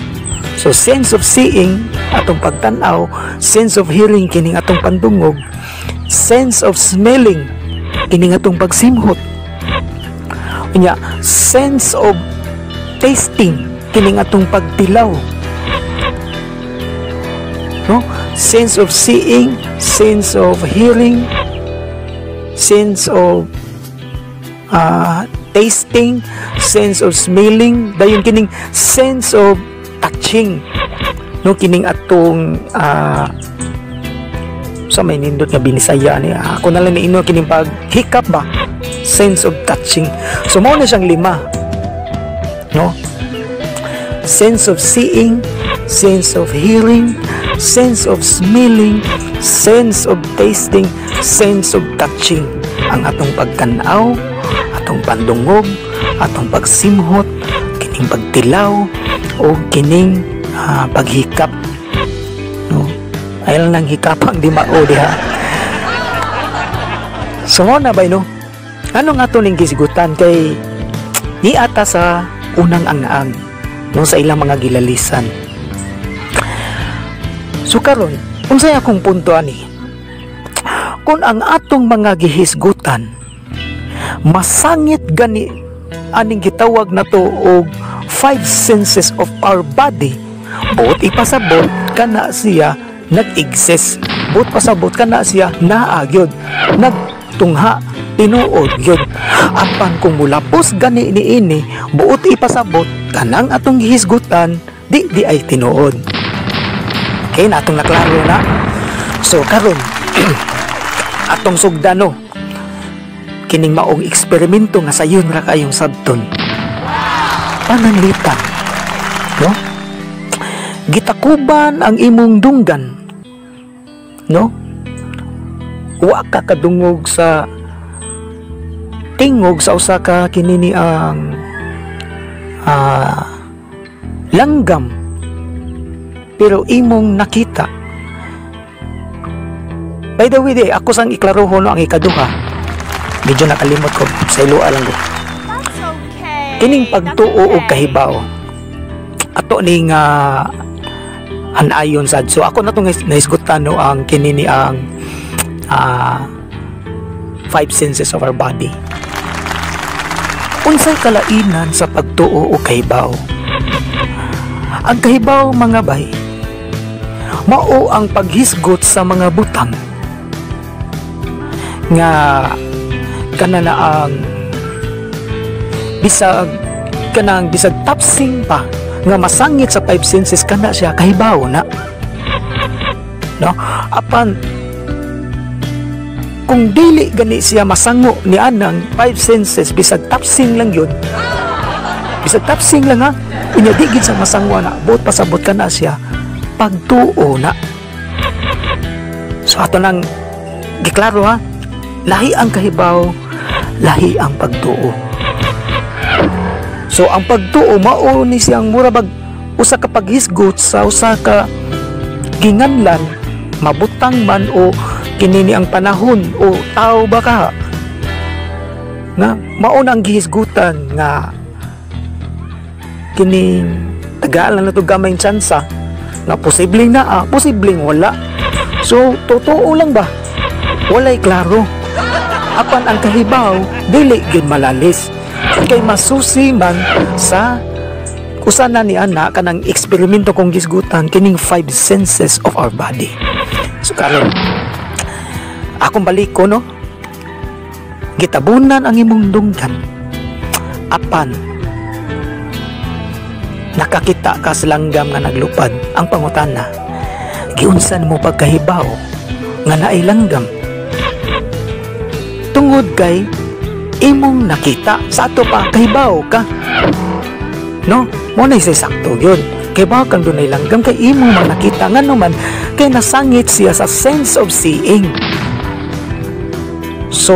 Speaker 1: So sense of seeing atong pagtanaw, sense of hearing kining atong pandungog, sense of smelling kining atong pagsimhot, unya sense of tasting kining atong pagtilaw, no? Sense of seeing, sense of hearing, sense of tasting, sense of smelling, dayon kining sense of touching, no? Kining atong sa may nindot nga Binisaya ni ako na lang niino kining paghikap ba, sense of touching. So mao na siyang 5, no? Sense of seeing, sense of hearing, sense of smelling, sense of tasting, sense of touching. Ang atong pagtanaw, atong pandungog, atong pagsimhot, kining pagtilaw, o kining paghikap, no? Ayaw nang hikapang di mao diha. So na ba, no? Ano nga ito ning gisigutan kay ni ata sa unang ang no, sa ilang mga gilalisan. So karon, unsay akong punto ani? Kung ang atong mga gihisgutan masangit gani aning gitawag na to og 5 senses of our body, buot ipasabot kana siya nag-exist, buot pasabot kana siya naagyod, nagtungha, tinuod yun. Apan kung mulapos gani niini, buot ipasabot kanang atong gihisgutan, di ay tinuod. Okay, na atong naklaro na. So karon atong sugdano kining maong eksperimento nga sayon ra kayong sabton. Pananglitan, no? Gitakuban ang imong dunggan, no? Wa ka kadungog sa tingog sa usa ka kinini ang langgam, pero imong nakita. By the way, ako sang iklaroho no ang ikaduha, medyo nakalimot ko sa ilua lang ko. Kining pagtuo og kahibaw ato ning hanayon sad. So ako na tong naisgutan no ang kinini ang 5 senses of our body. Unsay kalainan sa pagtuo og kahibaw? Ang kahibaw, mga bay, mao ang paghisgot sa mga butang nga kanana ang bisag tapsing pa nga masangit sa 5 senses kana siya kahibaw na, no? Apan kung dili gani siya masango ni anang 5 senses, bisag tapsing lang yun, bisag tapsing lang ha, unya di gid sa masango na, buot pasabot kana siya pagtuo na. So ato nang giklaro ha, lahi ang kahibaw, lahi ang pagtuo. So ang pagtuo mao ni siyang murabag usa ka paghisgot sa usa ka ginganlan, mabutang man o kinini ang panahon o tao ba ka nga mao na ang gihisgutan nga kining tagalan na to gamay tsansa nga posibleng naa, posibleng wala. So totoo lang ba walay klaro. Apan ang kahibaw dili gyud malalis. Kay masusi man sa usana ni ana kanang eksperimento kong gisgutan kining 5 senses of our body. So karon akong balik ko no, gitabunan ang imong dunggan, apan nakakita ka sa langgam nga naglupad. Ang pangutana, giunsan mo pagkahibaw nga naay langgam? Tungod kay imong nakita sa ato pa kahibaw ka, no? Mo na say sakto yun, kahibaw kang dunay langgam kay imong man nakita nga naman kay nasangit siya sa sense of seeing. So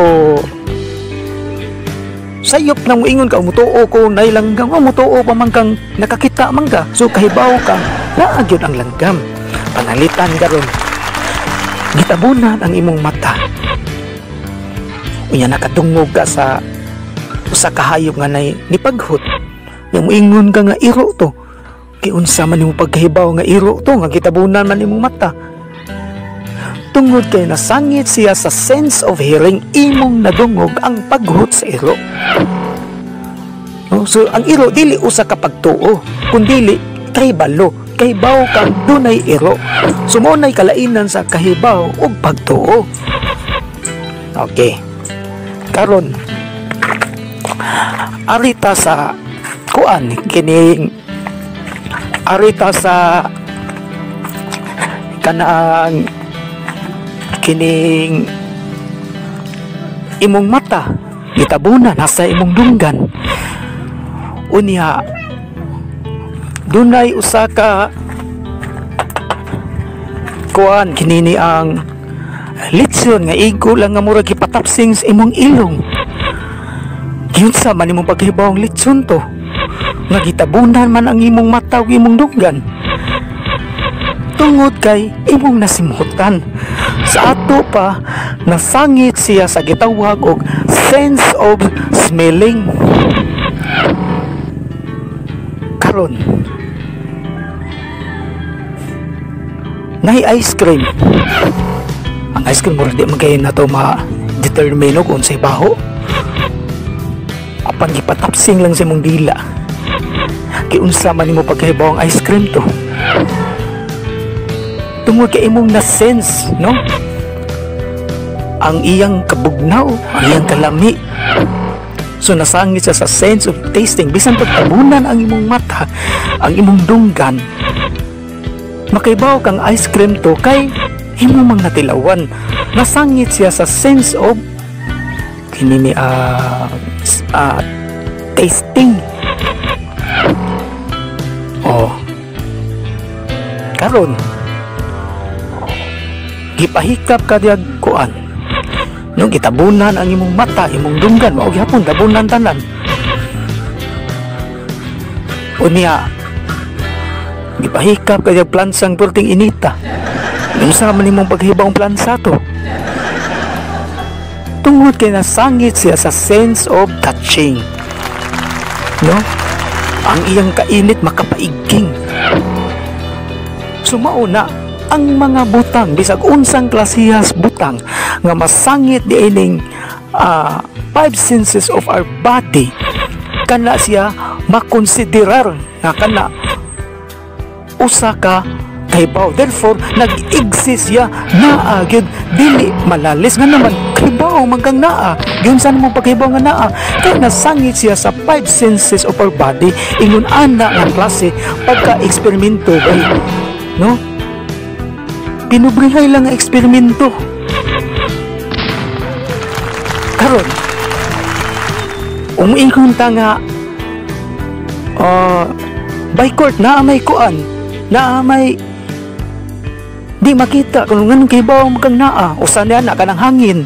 Speaker 1: sayop na moingon ka, mutuo ko na langgam, mutuo pa man kang nakakita man ka, so kahibaw ka naagyod ang langgam. Panalitan karon, gitabunan ang imong mata, unya nakadungog ka sa usa ka hayop nga ni paghut, yung moingon ka nga iro to, kay unsa man imong pagkahibaw nga iro to nga gitabunan man imong mata? Tungod kay nasangit siya sa sense of hearing, imong nadungog ang paghut sa iro. No? So ang iro dili usa ka pagtuo, kundili kay balo, kay baw kang dunay iro. So mao nay kalainan sa kahibaw ug pagtuo. Okay. Karon arita sa kuan kining arita sa kanang kining imong mata gitabunan nasa imong dunggan, unya dunay usa ka kuan kinini ang litson nga igo lang nga murag gipatapsing sa imong ilong. Giunsa man imong paghibaw ang litson to nga gitabunan man ang imong mata ug imong dunggan? Tungod kay imong nasimhutan sa ato pa nasangit siya sa gitawag og sense of smelling. Karon nay ice cream, ang ice cream mura di magayon na to ma-determine kung unsay baho, apan gipatapsing lang sa imong dila, kay unsa man imo pagkahibaw ang ice cream to? Tungod kay imong na-sense, no? Ang iyang kabugnaw, ang iyang kalami. So nasangit siya sa sense of tasting. Bisan pagtabunan ang imong mata, ang imong dunggan, makaibaw kang ice cream to kay imong mang natilawan. Nasangit siya sa sense of kinini tasting. Oh. Karon gipahikap ka diag kuan, nung gitabunan ang imong mata, imong dunggan, mao gyapon tabunan tanan. Unya gipahikap ka diag plansang perting inita, unsa man imong paghibaw ang plansa to? Tungod kay nasangit siya sa sense of touching, no? Ang iyang kainit makapaiging. Sumauna ang mga butang, bisag unsang klasihas butang nga masangit diining 5 senses of our body, kana siya makonsiderar nga kana usa ka kahibaw. Therefore nag-exist siya naa gyud, dili malalis nga naman kahibaw magkang naa. Yun saan mo pagkahibaw nga naa? Kaya nasangit siya sa 5 senses of our body, ingon ana nga klase pagka-eksperimento bay, no? Pinubrihay lang ang eksperimento. Karon umuingon ta nga by court na may kuan, na may di makita kung nganong kahibaw mo kang naa, usa niya na kanang hangin,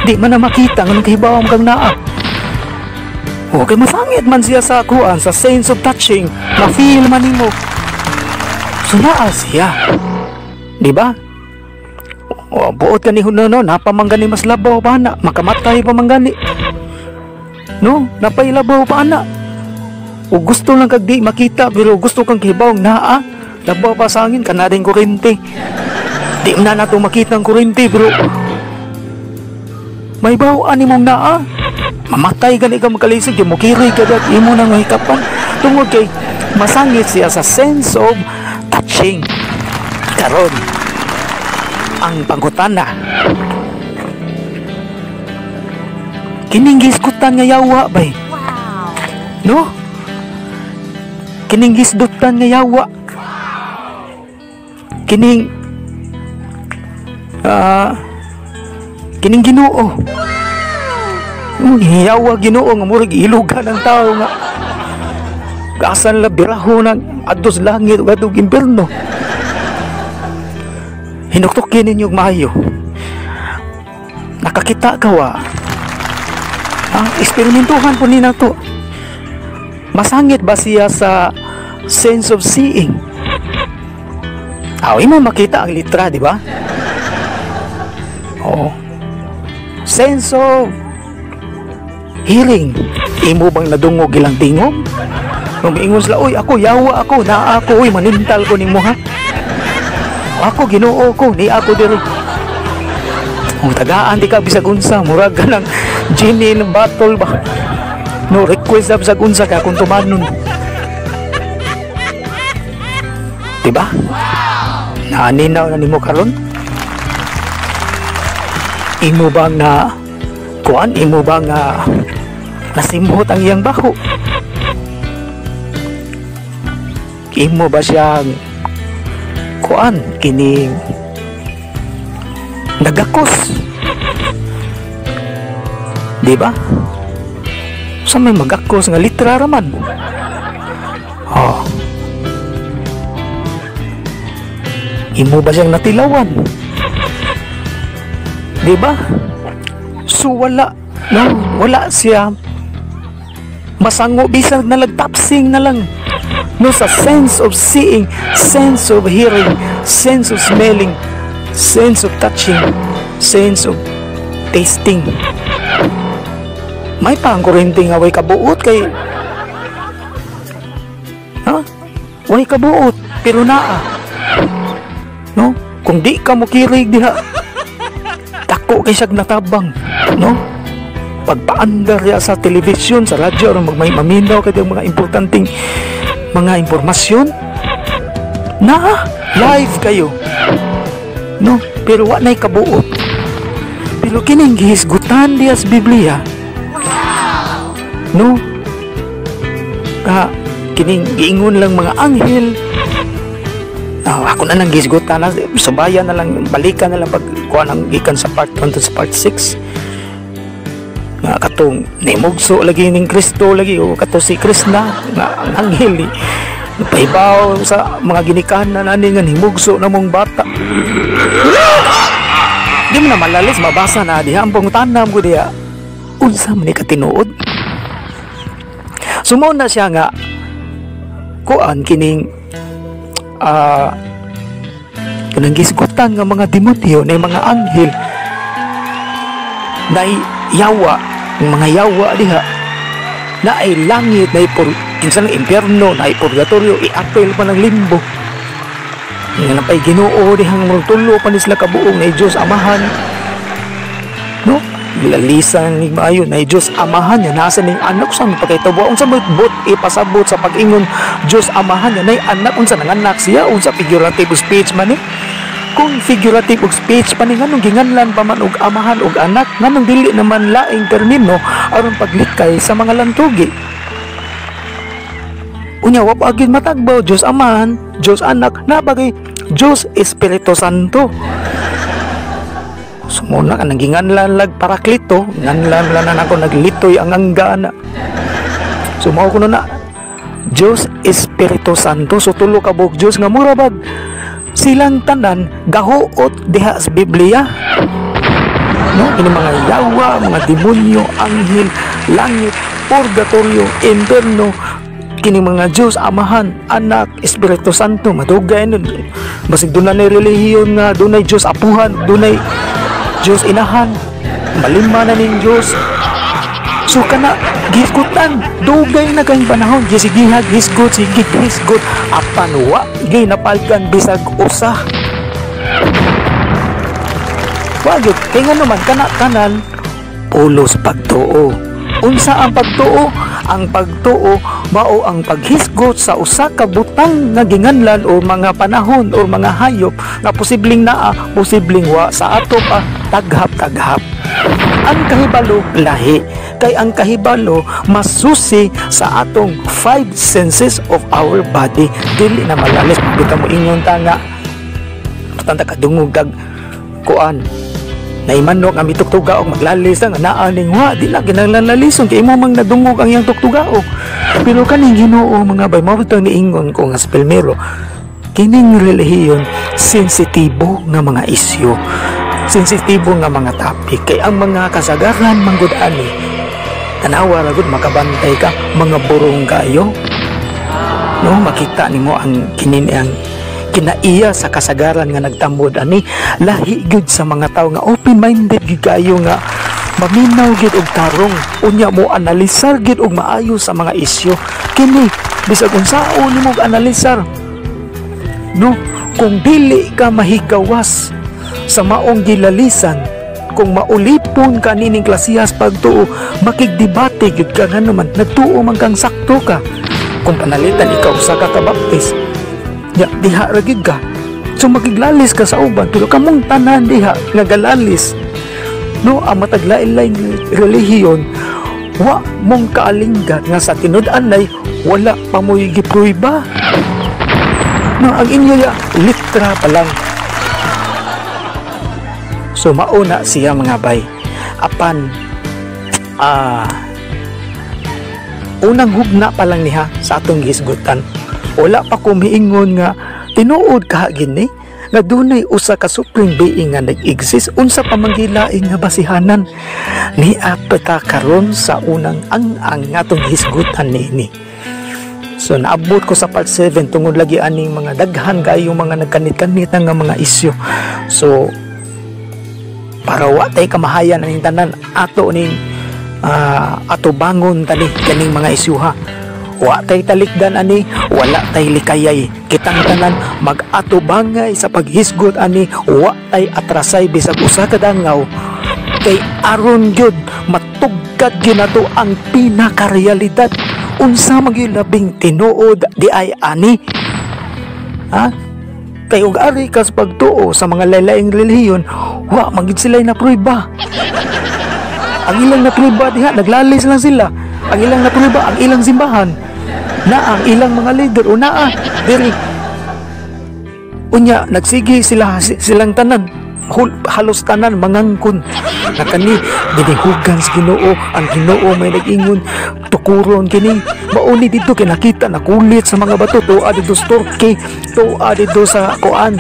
Speaker 1: di man na makita nganong kahibaw mo kang naa. Okay, masangit man siya sa kuan, sa sense of touching, ma-feel man nimo. So naa siya, di ba? Buot ka ni Hunono, napamanggani mas labaw pa na, makamatay pa manggani, no? Napailabaw pa na. O gusto lang kag di makita, pero gusto kang kahibaw naa, labaw pa sa angin, kanading kurente. Di na nato makita ang kurente, pero may bawaan nimong naa. Mamatay gani ka makalisig, di mo kiri ka dat imo nang mahikapan. Tungod kay masangit siya sa sense of touching. Karon ang pangutana, kining giskutan nga yawa bay, no? Kining gisdutan nga yawa, kining kining Ginoo. Yawa Ginoo nga murag ilugan ng tao nga kaasan la biraho ng adtos langit ug adtong impierno. Hinuktokin ninyo maayo. Nakakita ka wa? Eksperimentuhan po nina to. Masangit ba siya sa sense of seeing? Imo makita ang litra, di ba? Oo. Sense of hearing. Imo bang nadungog ilang tingog? Nung ingon sila, uy, ako, yawa ako, naa ako, uy, manintal ko nimo ha. Ako, Ginoo ko, ni ako diri. Tagaan di ka bisag unsa, murag ka ng genie in battle ba? No request sa bisag unsa ka kung tumanon. Diba? Naaninaw na nimo karon? Imo bang na kuan? Imo bang nasimhot ang iyang bako? Imo ba siyang kuan? Kining nagakos? Diba? Sa may magakos nga litra raman. Imo ba siyang natilawan? Diba? So wala, no? Wala siya masango bisag na lagtapsing na lang, no? Sa sense of seeing, sense of hearing, sense of smelling, sense of touching, sense of tasting. May pangkurente nga way kabuot kay way kabuot pero naa, no? Kung di ka mo kirig diha, dako kay siyag natabang, no? Pagpaandar ya sa television, sa radyo, aron maminaw kay mga importanteng mga impormasyon na live kayo, no? Pero wa nay kabuot. Pero kining gihisgutan diha sa Biblia, no? Kining giingon lang mga anghel. Ako na lang gisgutan na, subayan na lang, balikan na lang pag kuha nang gikan sa part 1 to sa part 6 nga katong nimugso lagi ning Kristo lagi, o kato si Krishna nga ang anghel pahibaw sa mga ginikanan ani nga nimugso na mong bata. Di mo na malalis mabasa na diha ang tanam ko diha, unsa man ni katinuod. Sumaw na siya nga kuan kining kanang gisgutan nga mga demonyo na mga anghel na yawa, mga yawa diha na ay langit, na kinsa ng impierno, na ay purgatorio, i-apel pa ng limbo. Nga napay Ginoo dihang magtulo pa ni sila kabuong na Diyos Amahan, no? Lalisan ni maayo na Diyos Amahan niya nasa ning anak sa pagkaytubo unsa bot ipasabot sa pag-ingon Diyos Amahan niya nay anak unsa nanganak siya, unsa figurative speech man kung figurative speech pa ni nganong ginganlan pa man og amahan og anak, nganong dili naman laing termino aron paglikay sa mga lantugi. Unya wa pa gyud matagbaw Diyos Amahan, Diyos Anak, na bagay Diyos Espiritu Santo. Sumuna ka nangginganlan lag Paraklito, nganlan lang na ako naglitoy ang anggana. Sumaw ko na Diyos Espiritu Santo, so tulo ka bug Diyos nga murabag silang tanan gahuot diha sa Biblia, no? Ini mga yawa, mga demonyo, anghel, langit, purgatorio, impierno, kini mga Diyos Amahan, Anak, Espiritu Santo, madugay nun. Basig doon na relihiyon nga doon ay Diyos Apuhan, doon ay Diyos Inahan, malima na ning Diyos. So kana gisgutan, dugay na kayong panahon, gisigihag, hisgot, sigig, hisgot, apan wa gay napalgan bisag usa. Wagit kay nga naman kana-kanan pulos pagtuo. Unsa ang pagtuo? Ang pagtuo mao ang paghisgot sa usa ka butang nga ginganlan o mga panahon o mga hayop nga posibleng naa, posibleng wa sa ato pa taghap-taghap. Ang kahibalo lahi, kay ang kahibalo masusi sa atong 5 senses of our body. Dili na malalis kita mo ingon tanga tanda kadungog kag kuan na imanok nga mitugtugaog maglalis nga naaning wa di na ginaglalalisong kay imo mang nadungog ang iyang tugtugaog. Pero kaning Ginoo mga bay mao tang niingon ko nga sa Pilmero, kining relihiyon sensitibo nga mga isyu, sensitibo nga mga topic, kay ang mga kasagaran manggod ani tanawa ra gud makabantay ka mga burong kayo no makita nimo ang ang kinaiya sa kasagaran nga nagtambod ani lahi gud sa mga tawo nga open minded gid kayo nga maminaw gid og tarong unya mo analisar gid og maayo sa mga isyu kini bisag unsaon nimo analisar no kung dili ka mahigawas sa maong gilalisan, kung maulipon ka nining klasihas pagtuo makigdebate gid ka nga naman nagtuo man kang sakto ka kung panalitan ikaw sa kakabaptis ya diha ra gid ka so makiglalis ka sa uban pero kamong tanan diha nga galalis no ang mataglain-lain relihiyon wa mong kaalinggan nga sa tinud-an nay wala pa mo'y gipruiba no ang inyo ya litra pa lang. So mauna siya mga bay apan unang hugna pa lang niha sa atong gisgutan wala pa ko miingon nga tinuod ka gini nga dunay usa ka supreme being nga nag-exist unsa pa manggilain nga basihanan ni apeta karon sa unang ang atong hisgutan nini. So naabot ko sa part 7 tungod lagi aning mga daghan kaayo mga nagkanit-kanit nga mga isyu. So para wa tay kamahayan aning tanan ato ning ato bangon tani kaning mga isyuha wa tay talikdan ani wala tay likayay kitang tanan mag-ato bangay sa paghisgot ani wa tay atrasay bisag usa ka dangaw kay aron gyud matugkad ginato ang pinakarealidad unsa magilabing tinuod di ay ani ha kay og ari kas pagtuo sa mga lain-laing relihiyon wa magid sila na prueba. Ang ilang na prueba diha naglalis lang sila. Ang ilang na prueba ang ilang simbahan na ang ilang mga leader o naa diri unya nagsigi silang tanan halos tanan mangangkon na kani dinihugan sa Ginoo ang Ginoo may nag-ingon tukuron kini mauni dito kinakita na kulit sa mga bato tuwa dito sa Turkey tuwa dito sa kuan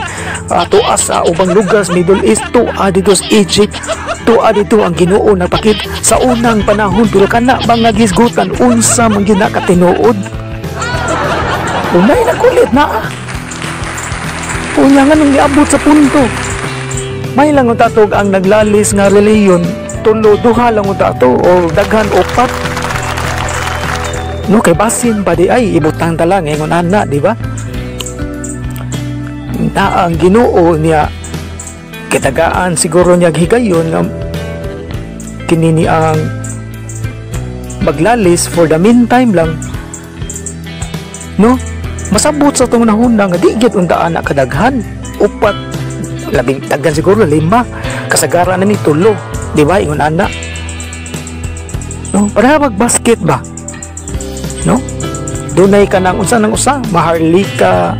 Speaker 1: tuwa sa ubang lugar sa Middle East tuwa dito sa Egypt tuwa dito ang Ginoo nagpakit sa unang panahon pero kana bang nagisgutan unsa man ginakatinuod unay na kulit na unya nga nung niabot sa punto may lang utatog ang naglalis nga reliyon tulo duha lang utato o daghan upat no kay basin pa di ay ibutang talang ingon ana di ba na ang Ginoo niya kitagaan siguro niya higayon nga kinini ang maglalis for the meantime lang no masabot sa itong nahuna nga di git unta anak kadaghan upat labing daghan siguro 5 kasagaran na ni tulo di ba ingon ana no para magbasket ba no dunay ka nang usa maharlika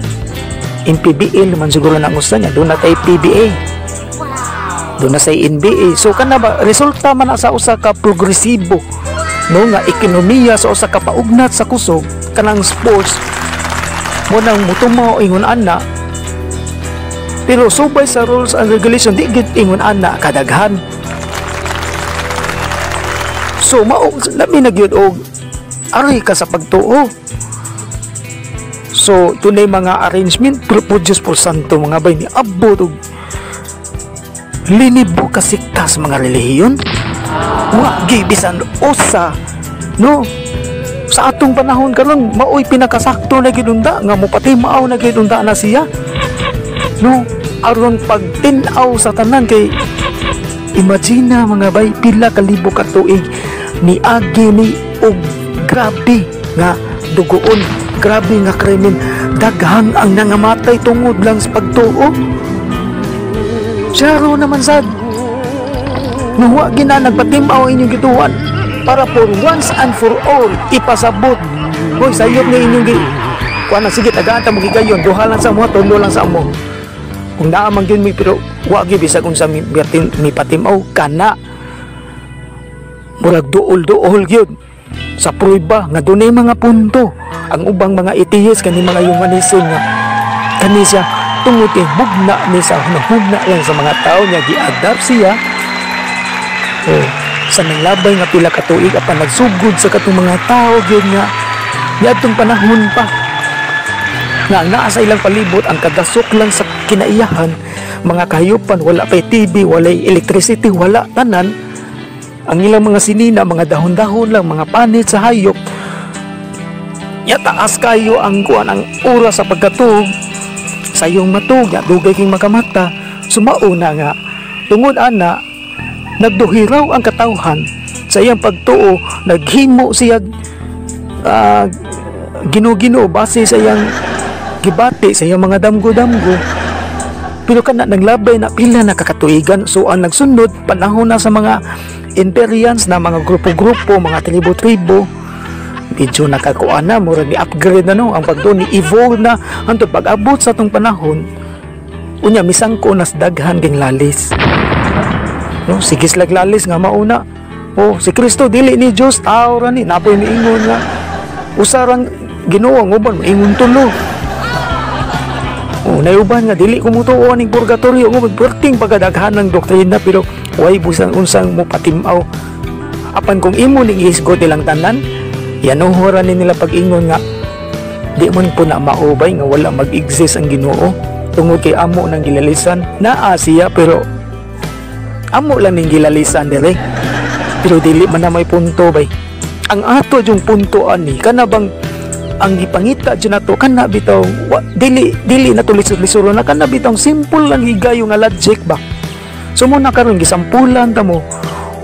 Speaker 1: in PBA naman siguro nang usa niya dunay tay PBA dunay say NBA so kana ba resulta man sa usa ka progresibo no nga ekonomiya sa usa ka paugnat sa kusog kanang sports mo nang mutumo ingon ana pero subay sa rules and regulation di gid ingon ana kadaghan so mao labi na gyud og ari ka sa pagtuo so tunay mga arrangement produce por santo mga bay ni abot og linibo ka sikta sa mga relihiyon wa gibisan usa no sa atong panahon karon maoy pinakasakto na gidunda nga mo pati maaw na gidunda na siya no aron pagtinaw sa tanan kay imagine mga bay, pila kalibo ka tuig ni agi ni og grabe nga dugoon, grabe nga krimen, daghang ang nangamatay tungod lang sa pagtuo. Siyaro naman sad, nuwa gina nagpatimaw inyong gituan para for once and for all ipasabot. Hoy, sayop ni inyong kuan na, sige tagaanta mo gigayon, duha lang sa mo, tulo lang sa mo. Kung naamang yun mi, pero wagi bisag kung sa mi patimaw kana murag duol-duol yun sa prueba nga dunay mga punto. Ang ubang mga itihis kani mga humanisin nga kani siya tungod kay hugna ni sa hugna lang sa mga tao niya, gi-adapt siya sa nanglabay nga pila ka tuig apan nagsugod sa katong mga tao gyud nga niadtong panahon pa nga naa sa ilang palibot ang kadasok lang sa kinaiyahan, mga kahayupan, wala pay TV, wala electricity, wala tanan. Ang ilang mga sinina, mga dahon-dahon lang, mga panit sa hayop. Taas kayo ang kuan, ang oras sa pagkatuog sa iyong matug, dugay king makamata. Sumauna nga tungod ana nagduhiraw ang katawhan sa iyang pagtuo, naghimo siya gino-gino base sa iyang gibati sa iyang mga damgo-damgo. Pero kana naglabay na pila na kakatuigan. So ang nagsunod panahon na sa mga Imperians na mga grupo-grupo, mga tribo-tribo, medyo nakakuan na, murag ni-upgrade na no, ang pagdoon ni-evolve na hangtod pag-abot sa atong panahon. Unya misangko nas daghan ging lalis. No, sige lalis nga mauna. Si Kristo dili ni Dios, tao ra ni, napoy miingon nga usarang Ginoo nguban ingon tulo. Nayuban nga dili ko mutuo ning purgatorio ngud perting pagdaghan ng doktrina pero way busang unsang mo patimaw. Apan kung imo ning isgot ilang tanan, yanuhoran ni nila pag-ingon nga di man po na maubay nga wala mag-exist ang Ginoo tungod kay amo nang gilalisan naa siya pero amo lang ning gilalisan dire. Pero dili man na may punto bay. Ang ato yung punto ani kana bang ang gipangita dyan nato kana bitaw dili na to lisod-lisuro na kana bitaw simple lang higayo nga logic ba. So mo na karon gisampulan ta mo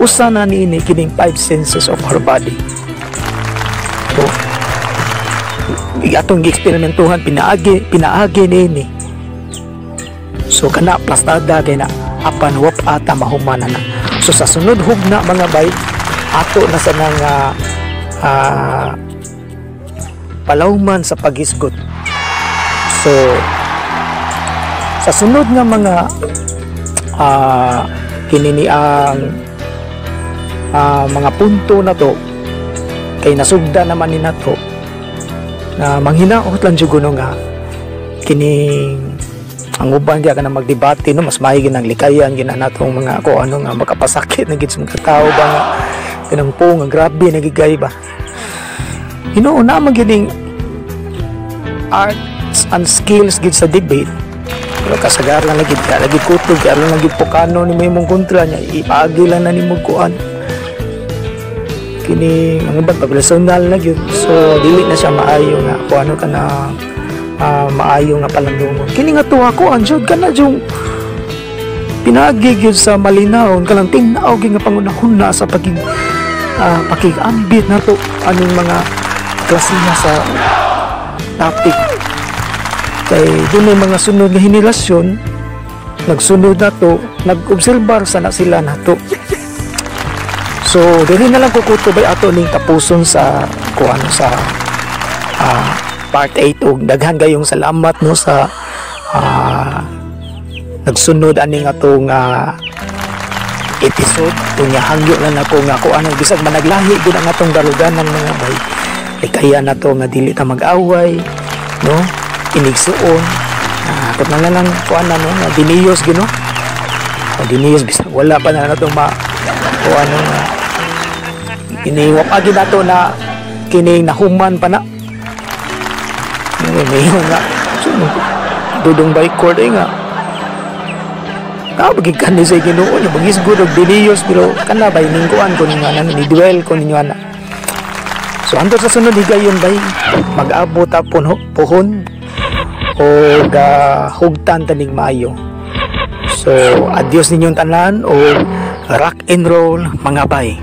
Speaker 1: usa na niini kining 5 senses of our body. So atong gi-eksperimentuhan pinaagi niini. So kana plastada kay na apan wap ata mahumana na. So sa sunod hugna mga bay ato na sa nang palawman sa pagisgot. So sa sunod nga mga kinini ang mga punto na to kay nasugda naman ni nato na manghinaot lang jud kuno nga kining ang uban diya ka na magdebate no mas mahigi ng likayan gina natong mga ko ano nga makapasakit na gid sa mga tao ba nga kanang po nga grabe nagigay ba. Hinuuna man gining arts and skills gid sa debate pero kasagaran lang gid ka lagi kutog kaya lang gid pokano ni may mong kontra nya ipaagi lang na nimo kuan kini ang uban personal na gyud so dili na siya maayo nga kuano ka na maayo nga palandungon kini nga tuwa ko anjud kana jung pinagi gyud sa malinawon kanang tingnaw gyud nga pangunahuna sa pakig-ambit nato aning mga klase na sa topic kay dunay mga sunod nga henerasyon nagsunod na to nag-obserbar sana sila nato. So dili na lang kukutubay ato ning tapuson sa kuano sa part 8 og daghan gayong salamat no sa nagsunod aning atong episode unya hangyo na nako nga kuano bisag managlahi gid ang atong daluganan mga bay kaya na to nga dili ta mag-away no inigsuon kung na lang kuan na no nga diniyos gino diniyos bisag wala pa na natong kuan nga iniwap agi nato na kining nahuman pa na ngayon nga dudong bikord nga bagig kan ni sa Ginoo niya bagisgod og diniyos pero kana bay ning kuan ko ninyo ana ni duel ko ninyo ana. So hangtod sa sunod higayon bay mag-abot ta pohon o hugtan tanig maayo. So adios ninyong tanan o Rock and roll mga bay.